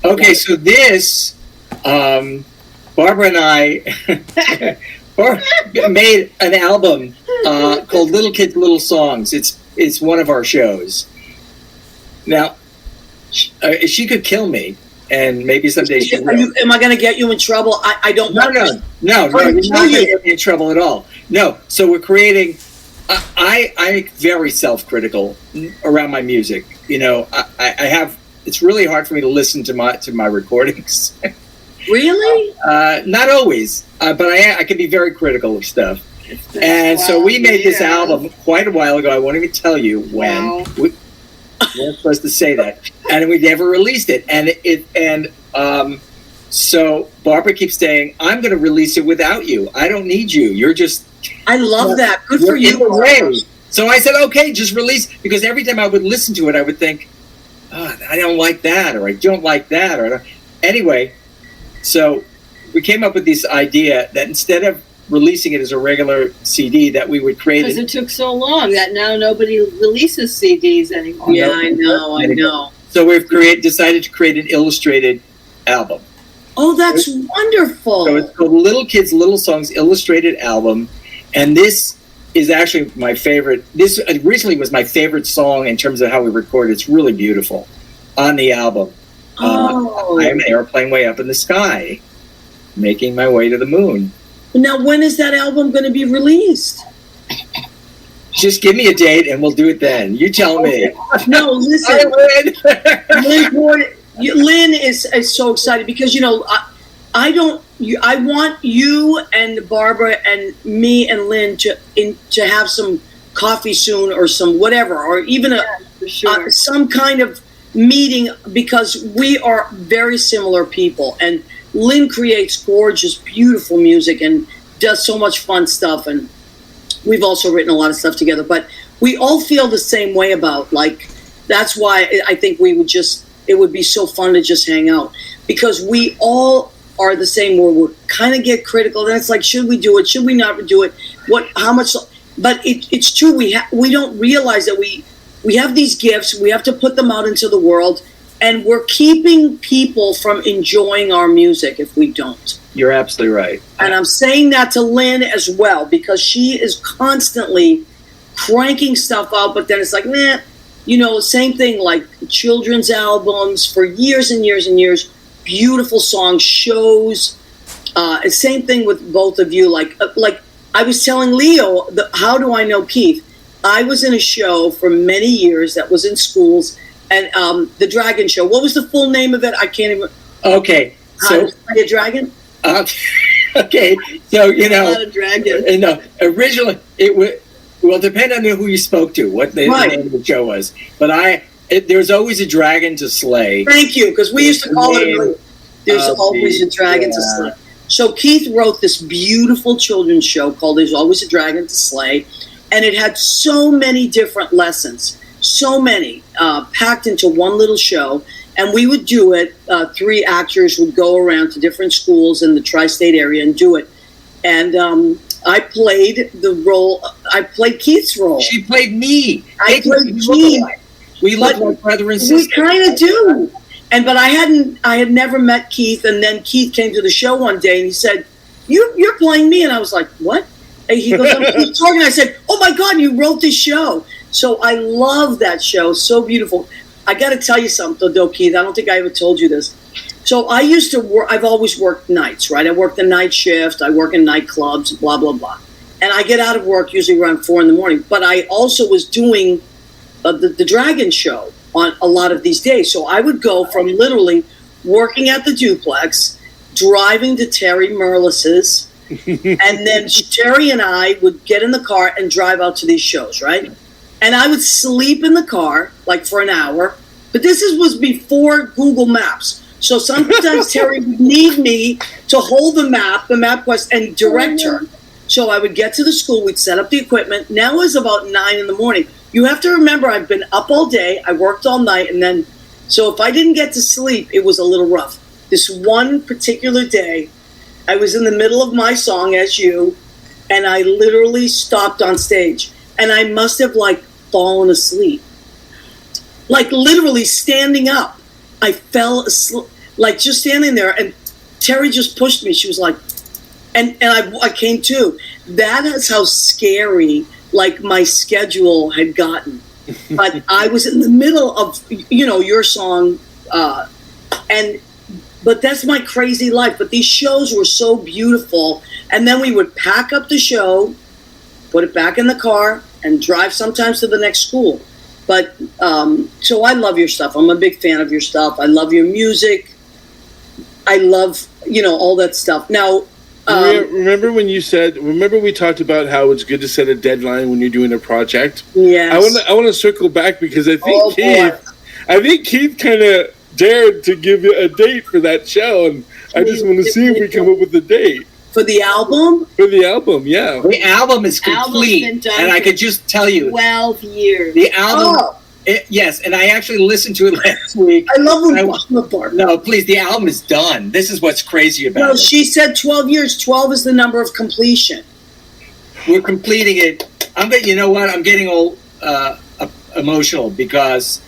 Okay, so this, Barbara and I made an album called Little Kids, Little Songs. It's one of our shows. Now, she could kill me, and maybe someday she will. Am I going to get you in trouble? I don't want to. No, you're not going to get me in trouble at all. No, so we're creating... I'm very self-critical around my music. I have... It's really hard for me to listen to my recordings. Really? Not always, but I can be very critical of stuff. And so we made this album quite a while ago. I won't even tell you when. Wow. We weren't supposed to say that, and we never released it. So Barbara keeps saying, "I'm going to release it without you. I don't need you. You're just." I love that. Good for you. So I said, "Okay, just release." Because every time I would listen to it, I would think, "Oh, I don't like that," or "I don't like that," or anyway. So we came up with this idea that instead of releasing it as a regular CD, that we would create because it took so long that now nobody releases CDs anymore. Yeah, I know. So we've decided to create an illustrated album. Oh, that's wonderful. So it's called Little Kids, Little Songs Illustrated Album. And this is actually my favorite. This originally was my favorite song in terms of how we recorded. It's really beautiful on the album. I am an airplane way up in the sky, making my way to the moon. Now, when is that album going to be released? Just give me a date and we'll do it then. You tell me. No, listen. Lynn is so excited because, I want you and Barbara and me and Lynn to have some coffee soon, or some whatever, or even some kind of meeting, because we are very similar people, and Lynn creates gorgeous, beautiful music and does so much fun stuff, and we've also written a lot of stuff together, but we all feel the same way about, that's why I think it would be so fun to just hang out, because we all are the same, where we kind of get critical, then it's like, should we do it, should we not do it, how much, but it's true, we don't realize that we have these gifts, we have to put them out into the world, and we're keeping people from enjoying our music if we don't. You're absolutely right. And I'm saying that to Lynn as well, because she is constantly cranking stuff out, but then it's like, same thing, like children's albums for years and years and years, beautiful songs, shows. Same thing with both of you. Like I was telling Leo, how do I know Keyth? I was in a show for many years that was in schools, and the Dragon Show. What was the full name of it? I can't even. Okay, so play a dragon. Okay, so Not a dragon. No, originally it would. Well, depend on who you spoke to, what the name of the show was. But there's always a dragon to slay. Thank you, because we used to call it. There's always a dragon to slay. So Keyth wrote this beautiful children's show called "There's Always a Dragon to Slay." and it had so many different lessons, so many packed into one little show. And we would do it. 3 actors would go around to different schools in the tri-state area and do it. And I played the role. I played Keyth's role. She played me. I played Keyth. We look like brother and sister. We kind of do. But I had never met Keyth. And then Keyth came to the show one day and he said, "You're playing me." And I was like, "What?" And he goes, "I'm Keyth Torgan." I said, "Oh my God, you wrote this show." So I love that show. So beautiful. I got to tell you something, though, Keyth. I don't think I ever told you this. So I used to work. I've always worked nights, right? I work the night shift. I work in nightclubs, blah, blah, blah. And I get out of work usually around 4 a.m. But I also was doing the Dragon show on a lot of these days. So I would go from literally working at the duplex, driving to Terry Merlis's, and then Terry and I would get in the car and drive out to these shows, right? And I would sleep in the car, like for an hour. But this was before Google Maps. So sometimes Terry would need me to hold the MapQuest, and direct her. So I would get to the school, we'd set up the equipment. Now it's about 9 a.m. You have to remember, I've been up all day, I worked all night, and then, so if I didn't get to sleep, it was a little rough. This one particular day, I was in the middle of my song, As You, and I literally stopped on stage. And I must have fallen asleep. Like literally standing up. I fell asleep, just standing there, and Terry just pushed me. She was like, and I came to. That is how scary my schedule had gotten. But I was in the middle of, your song, but that's my crazy life. But these shows were so beautiful. And then we would pack up the show, put it back in the car, and drive sometimes to the next school. But so I love your stuff. I'm a big fan of your stuff. I love your music. I love, all that stuff. Now, remember remember we talked about how it's good to set a deadline when you're doing a project? Yes. I want to circle back because I think Keyth kind of dared to give you a date for that show, and I just want to see if we come up with a date. For the album? For the album, yeah. The album is complete, and I could just tell you. 12 years. The album, yes, and I actually listened to it last week. I love when walking apart. No, please, the album is done. This is what's crazy about it. No, she said 12 years. 12 is the number of completion. We're completing it. You know what? I'm getting all emotional because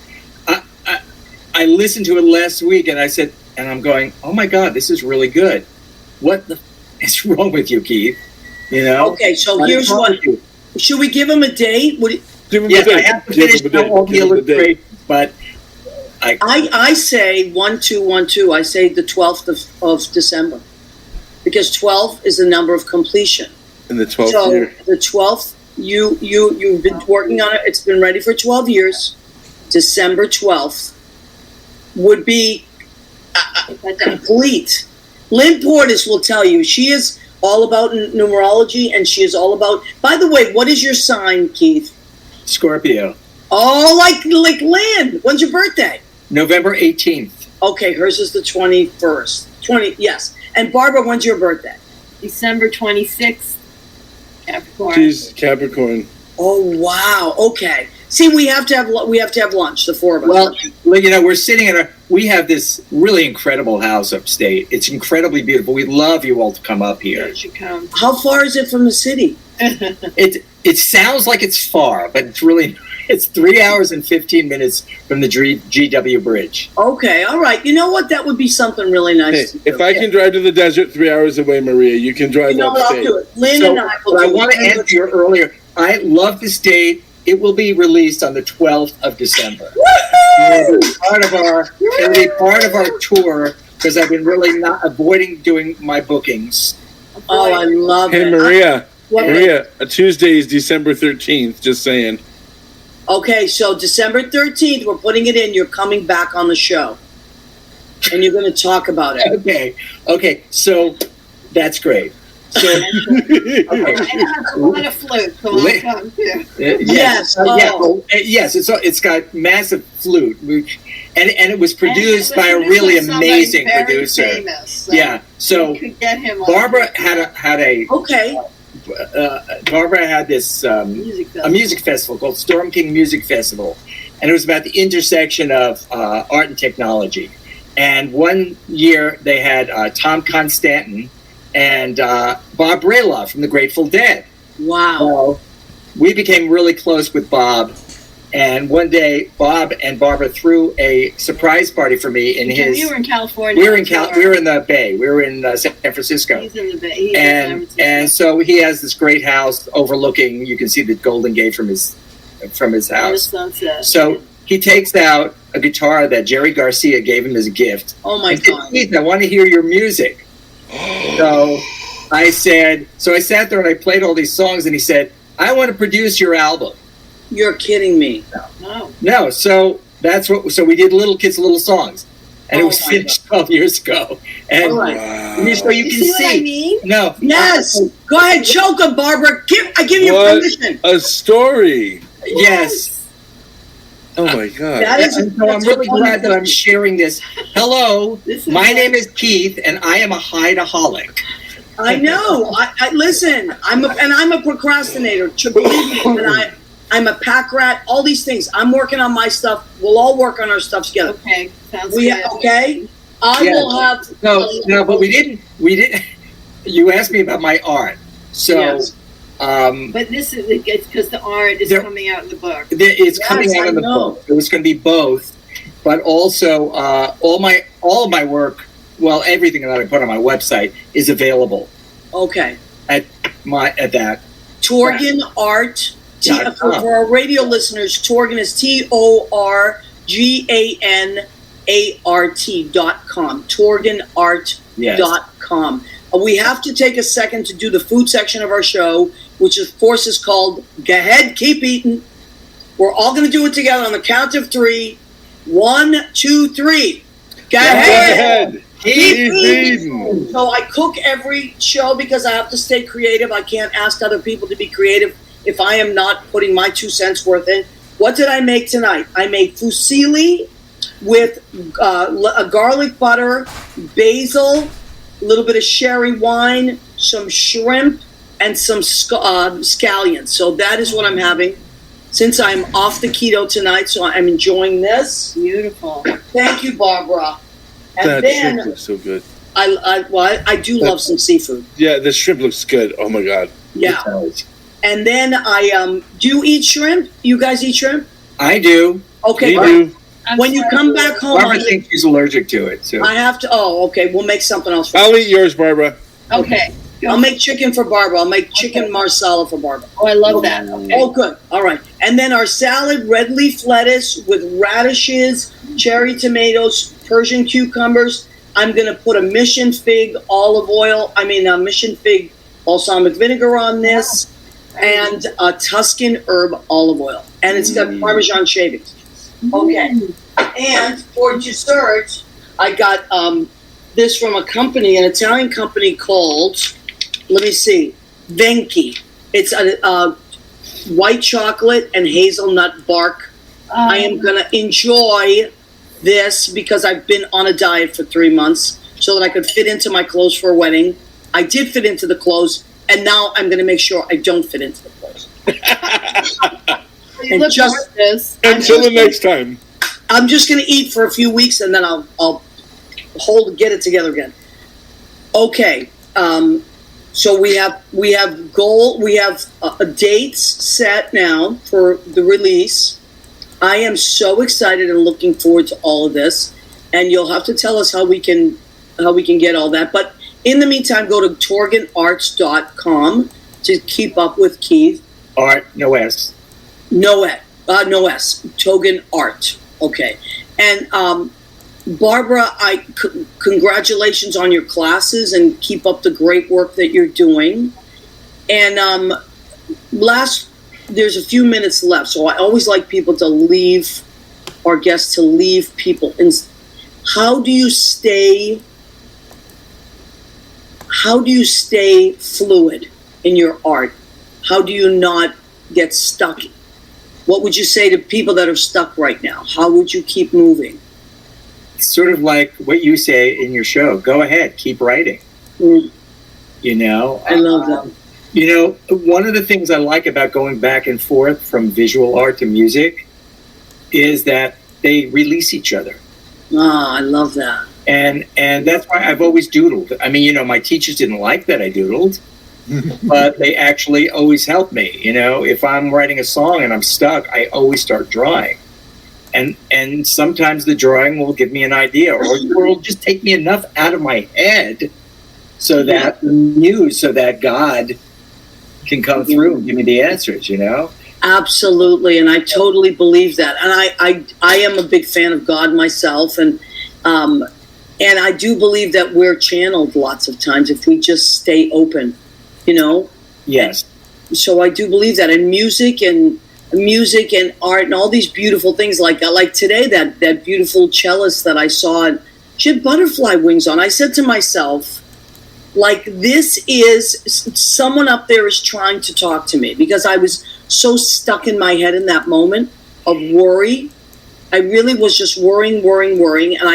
I listened to it last week, and I said, and I'm going, oh my God, this is really good. What the is wrong with you, Keyth? Okay, so here's what. Should we give him a date? Yes, I have to finish all the illustrations, but I say 1-2-1-2. I say the 12th of December, because 12 is the number of completion. In the 12th year. So the 12th, you've been working on it. It's been ready for 12 years. December 12th would be complete. Lynn Portis will tell you. She is all about numerology, and she is all about. By the way, what is your sign, Keyth? Scorpio. Oh, like Lynn. When's your birthday? November 18th. Okay, hers is the 21st. Yes. And Barbara, when's your birthday? December 26th. Capricorn. She's Capricorn. Oh wow. Okay. See, we have to have lunch, the four of us. Well, we're sitting we have this really incredible house upstate. It's incredibly beautiful. We'd love you all to come up here. You should come. How far is it from the city? It sounds like it's far, but it's 3 hours and 15 minutes from the GW Bridge. Okay, all right. You know what? That would be something really nice to do. If I can drive to the desert 3 hours away, Maria, you can drive upstate. I'll do it. Lynn and I will do it. I want to answer your earlier. I love this date. It will be released on the 12th of December. It'll be part of our tour, because I've been really not avoiding doing my bookings. Oh, I love it. Hey, Maria, a Tuesday is December 13th, just saying. Okay, so December 13th, we're putting it in. You're coming back on the show. And you're going to talk about it. Okay, so that's great. So, And I have a lot of flute, so I'll come too. Yes. Yes, it's got massive flute. And it was produced by a really amazing producer. Famous, so we could get him Barbara had a okay. Barbara had this a music festival called Storm King Music Festival, and it was about the intersection of art and technology. And one year they had Tom Constantin and Bob Rayloff from the Grateful Dead. Wow. So we became really close with Bob. And one day, Bob and Barbara threw a surprise party for me in his. You were in California. We were in the Bay. We were in San Francisco. He's in the Bay. He's in San Francisco. And so he has this great house overlooking. You can see the Golden Gate from his house. Sunset. So he takes out a guitar that Jerry Garcia gave him as a gift. Oh my He said, God. "Keith, I want to hear your music." So I sat there and I played all these songs, and he said, "I want to produce your album." You're kidding me. No, so that's what. So we did Little Kids, Little Songs, and it was my finished 12 years ago. And All right. so you can see what I mean? No, Yes. Go ahead, choke him, Barbara. I give you What permission. a story! yes. Oh my God! That is. And so I'm really glad that I'm sharing this. Hello, my name is Keith, and I am a hideaholic. I know. I listen. I'm a procrastinator. Believe me, and I'm a pack rat. All these things. I'm working on my stuff. We'll all work on our stuff together. Okay, sounds good. Okay. I Yeah. will have. No, but we didn't. You asked me about my art, so. Yes. But it's because the art is There- coming out in the book. It's coming Yes, out I in the know. book. It was going to be both, but also all of my work. Well, everything that I put on my website is available Okay. at that. Torgan Art. For our radio listeners, Torgan is TorganArt.com. TorganArt.com. We have to take a second to do the food section of our show, which of course is called Go Ahead, Keep Eating. We're all going to do it together on the count of 3. 1, 2, 3. Go ahead. Keep eating. So I cook every show because I have to stay creative. I can't ask other people to be creative if I am not putting my 2 cents worth in. What did I make tonight? I made fusilli with a garlic butter, basil, a little bit of sherry wine, some shrimp, and some scallions. So that is what I'm having since I'm off the keto tonight. So I'm enjoying this. Beautiful. Thank you, Barbara. And That then shrimp looks so good. I do love some seafood. Yeah, the shrimp looks good. Oh my God. Yeah. And then do you eat shrimp? You guys eat shrimp? I do. Okay. Me do. When you come back home, Barbara thinks she's allergic to it. So I have to. Oh, okay. We'll make something else for I'll eat yours, Barbara. Okay. I'll make chicken for Barbara. I'll make chicken marsala for Barbara. Oh, I love that. Okay. Oh, good. All right. And then our salad, red leaf lettuce with radishes, cherry tomatoes, Persian cucumbers. I'm going to put a mission fig balsamic vinegar on this, and a Tuscan herb olive oil. And it's got Parmesan shavings. Okay. And for dessert, I got this from an Italian company called, let me see, Venki. It's a white chocolate and hazelnut bark. I am going to enjoy this because I've been on a diet for 3 months so that I could fit into my clothes for a wedding. I did fit into the clothes, and now I'm going to make sure I don't fit into the clothes. You look gorgeous. Until the next time. I'm just going to eat for a few weeks, and then I'll get it together again. Okay. So we have dates set now for the release. I am so excited and looking forward to all of this, and you'll have to tell us how we can get all that. But in the meantime, go to torganarts.com to keep up with Keith. Art, no S. No S. Torgan Art. Okay. And Barbara, congratulations on your classes and keep up the great work that you're doing. And there's a few minutes left, so I always like people to leave, our guests to leave people. And how do you stay fluid in your art? How do you not get stuck? What would you say to people that are stuck right now? How would you keep moving? It's sort of like what you say in your show. Go ahead, keep writing. Mm. You know, I love that. You know, one of the things I like about going back and forth from visual art to music is that they release each other. I love that. And that's why I've always doodled. I mean, you know, my teachers didn't like that I doodled, but they actually always helped me. You know, if I'm writing a song and I'm stuck, I always start drawing. And sometimes the drawing will give me an idea, or it'll just take me enough out of my head so that the muse, so that God can come through and give me the answers, you know? Absolutely, and I totally believe that. And I am a big fan of God myself, and I do believe that we're channeled lots of times if we just stay open, you know? Yes. So I do believe that. And music and art and all these beautiful things, like today, that beautiful cellist that I saw, she had butterfly wings on. I said to myself, like, this is someone up there is trying to talk to me, because I was so stuck in my head in that moment of worry. I really was just worrying, and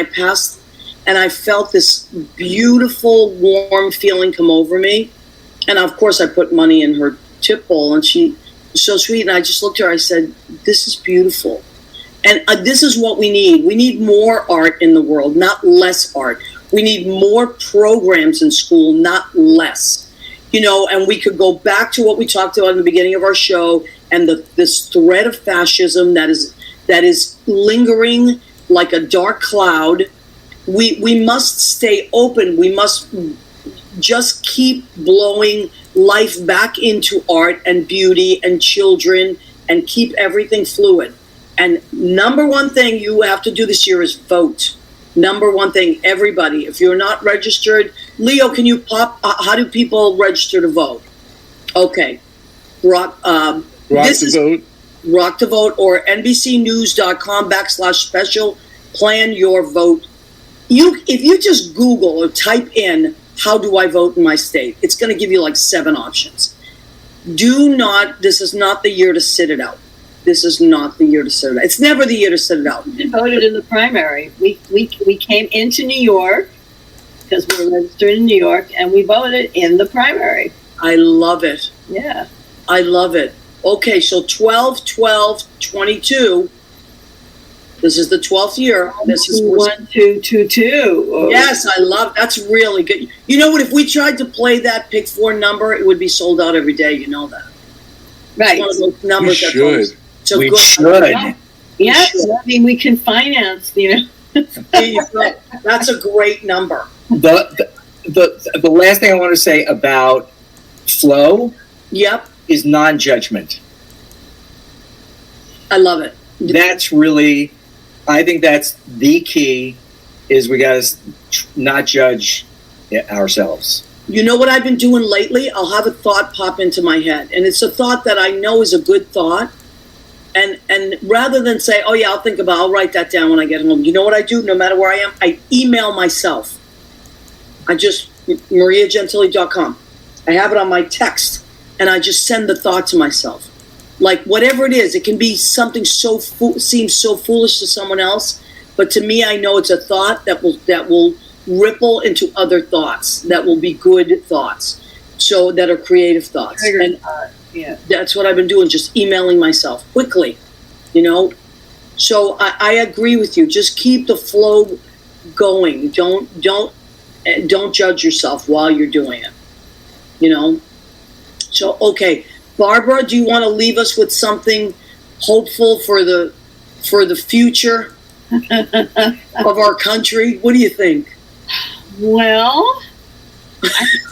I felt this beautiful, warm feeling come over me. And of course, I put money in her tip bowl, and she was so sweet. And I just looked at her, I said, this is beautiful. And this is what we need. We need more art in the world, not less art. We need more programs in school, not less. You know, and we could go back to what we talked about in the beginning of our show, and this thread of fascism that is lingering like a dark cloud. We must stay open. We must just keep blowing life back into art and beauty and children, and keep everything fluid. And number one thing you have to do this year is vote. Number one thing, everybody, if you're not registered, Leo, can you pop, how do people register to vote? Okay. Rock to Vote, or NBCnews.com/special, plan your vote. If you just Google or type in, how do I vote in my state? It's going to give you like 7 options. This is not the year to sit it out. This is not the year to sit it out. It's never the year to sit it out. We voted in the primary. We came into New York because we were registered in New York, and we voted in the primary. I love it. Yeah. I love it. Okay, so 12/12/22. This is the 12th year. This is 1222. Yes, I love. That's really good. You know what? If we tried to play that pick 4 number, it would be sold out every day. You know that. Right. It's one of those numbers We should. So We good. should. Yes, I mean, we can finance, you know. That's a great number. The last thing I want to say about flow Yep, is non-judgment. I love it. That's really, I think that's the key, is we got to not judge ourselves. You know what I've been doing lately? I'll have a thought pop into my head, and it's a thought that I know is a good thought. And rather than say, oh yeah, I'll write that down when I get home. You know what I do? No matter where I am, I email myself. mariagentili.com. I have it on my text, and I just send the thought to myself. Like, whatever it is, it can be something seems so foolish to someone else, but to me, I know it's a thought that will ripple into other thoughts that will be good thoughts, so that are creative thoughts. And Yeah. that's what I've been doing, just emailing myself quickly, you know. So I agree with you. Just keep the flow going. Don't judge yourself while you're doing it, you know. So okay, Barbara, do you want to leave us with something hopeful for the future of our country? What do you think? Well,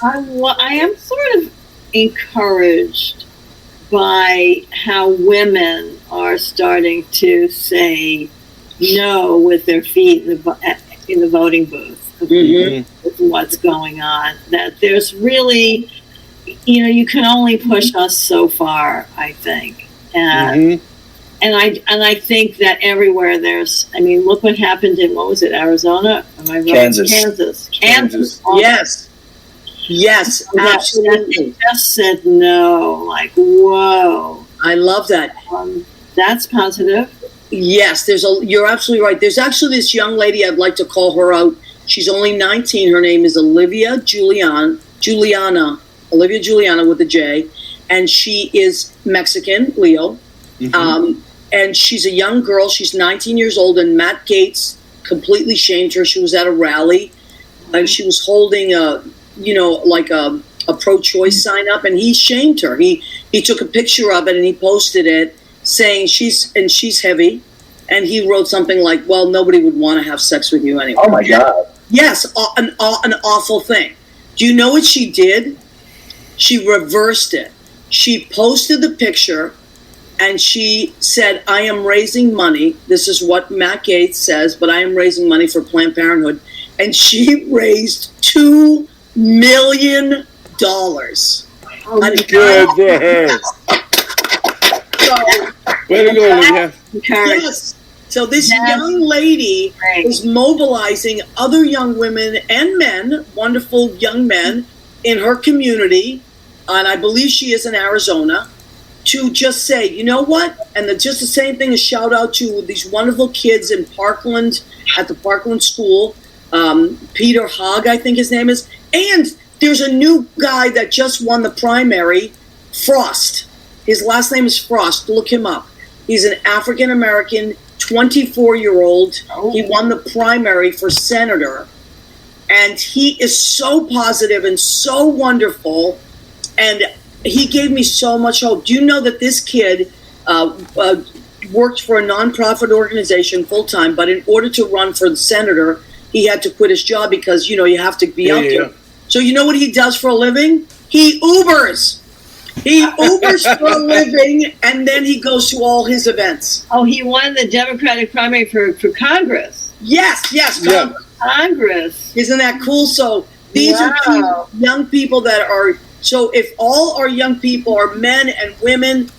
I am sort of encouraged by how women are starting to say no with their feet in the voting booth. Mm-hmm. With what's going on, that there's really, you know, you can only push us so far, I think, and I think that everywhere look what happened in, what was it, Arizona? Am I wrong? Kansas. Yes, absolutely. They just said no, like, whoa. I love that. That's positive. Yes, you're absolutely right. There's actually this young lady, I'd like to call her out. She's only 19. Her name is Olivia Juliana Olivia Juliana with a J, and she is Mexican, Leo. And she's a young girl. She's 19 years old, and Matt Gaetz completely shamed her. She was at a rally, and she was holding a pro-choice sign up, and he shamed her. He took a picture of it and he posted it, saying she's heavy, and he wrote something like, "Well, nobody would want to have sex with you anyway." Oh my God! Yes, an awful thing. Do you know what she did? She reversed it. She posted the picture. And she said, "I am raising money." This is what Matt Gaetz says, but I am raising money for Planned Parenthood. And she raised $2 million. Good for her. Way to go, Olivia. Yes. So this young lady is mobilizing other young women and men, wonderful young men in her community, and I believe she is in Arizona, to just say, you know what? And just the same thing, a shout out to these wonderful kids in Parkland, at the Parkland School. Peter Hogg, I think his name is. And there's a new guy that just won the primary, Frost. His last name is Frost. Look him up. He's an African-American, 24-year-old. He won the primary for senator. And he is so positive and so wonderful. And he gave me so much hope. Do you know that this kid worked for a nonprofit organization full-time, but in order to run for the senator, he had to quit his job because, you have to be out there. So you know what he does for a living? He Ubers. He Ubers for a living, and then he goes to all his events. Oh, he won the Democratic primary for Congress. Yes, Congress. Isn't that cool? So these are two young people that are... So if all our young people, our men and women,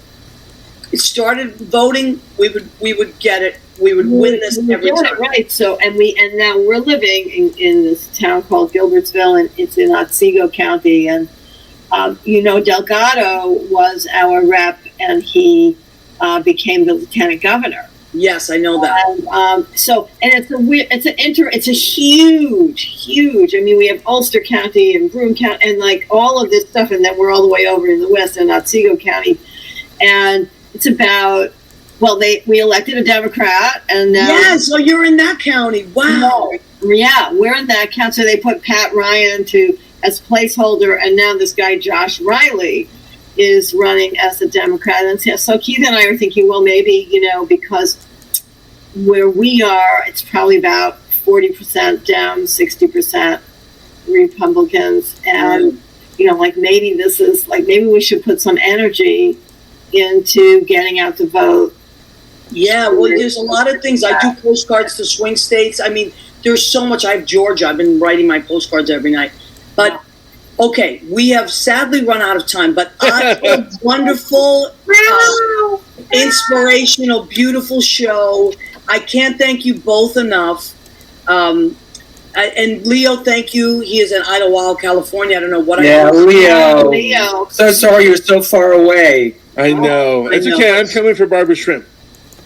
started voting, we would get it. We would win this every time. Right. So and now we're living in this town called Gilbertsville, and it's in Otsego County. And Delgado was our rep, and he became the lieutenant governor. Yes, I know that. It's a huge. I mean, we have Ulster County and Broome County, and like all of this stuff, and then we're all the way over in the west in Otsego County, and it's about. Well, we elected a Democrat, and so you're in that county. Wow. Yeah, we're in that county. So they put Pat Ryan as placeholder, and now this guy Josh Riley is running as a Democrat. And so Keyth and I are thinking, well, maybe, because where we are, it's probably about 40% down, 60% Republicans. And, maybe maybe we should put some energy into getting out to vote. Yeah, well, there's a lot of things. I do postcards to swing states. I mean, there's so much. I have Georgia. I've been writing my postcards every night. But, okay, we have sadly run out of time. But I had a wonderful, inspirational, beautiful show. I can't thank you both enough. And Leo, thank you. He is in Idlewild, California. I don't know what Leo. So sorry you're so far away. I know. It's okay. I'm coming for Barbara Shrimp.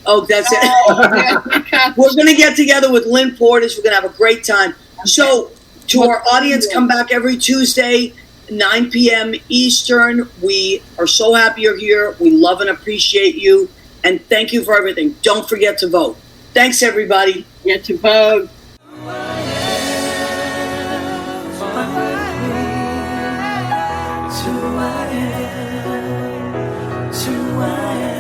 Oh, that's it. We're going to get together with Lynn Portis. We're going to have a great time. So, to our audience, come back every Tuesday, 9 p.m. Eastern. We are so happy you're here. We love and appreciate you. And thank you for everything. Don't forget to vote. Thanks, everybody. Get to vote. To I am.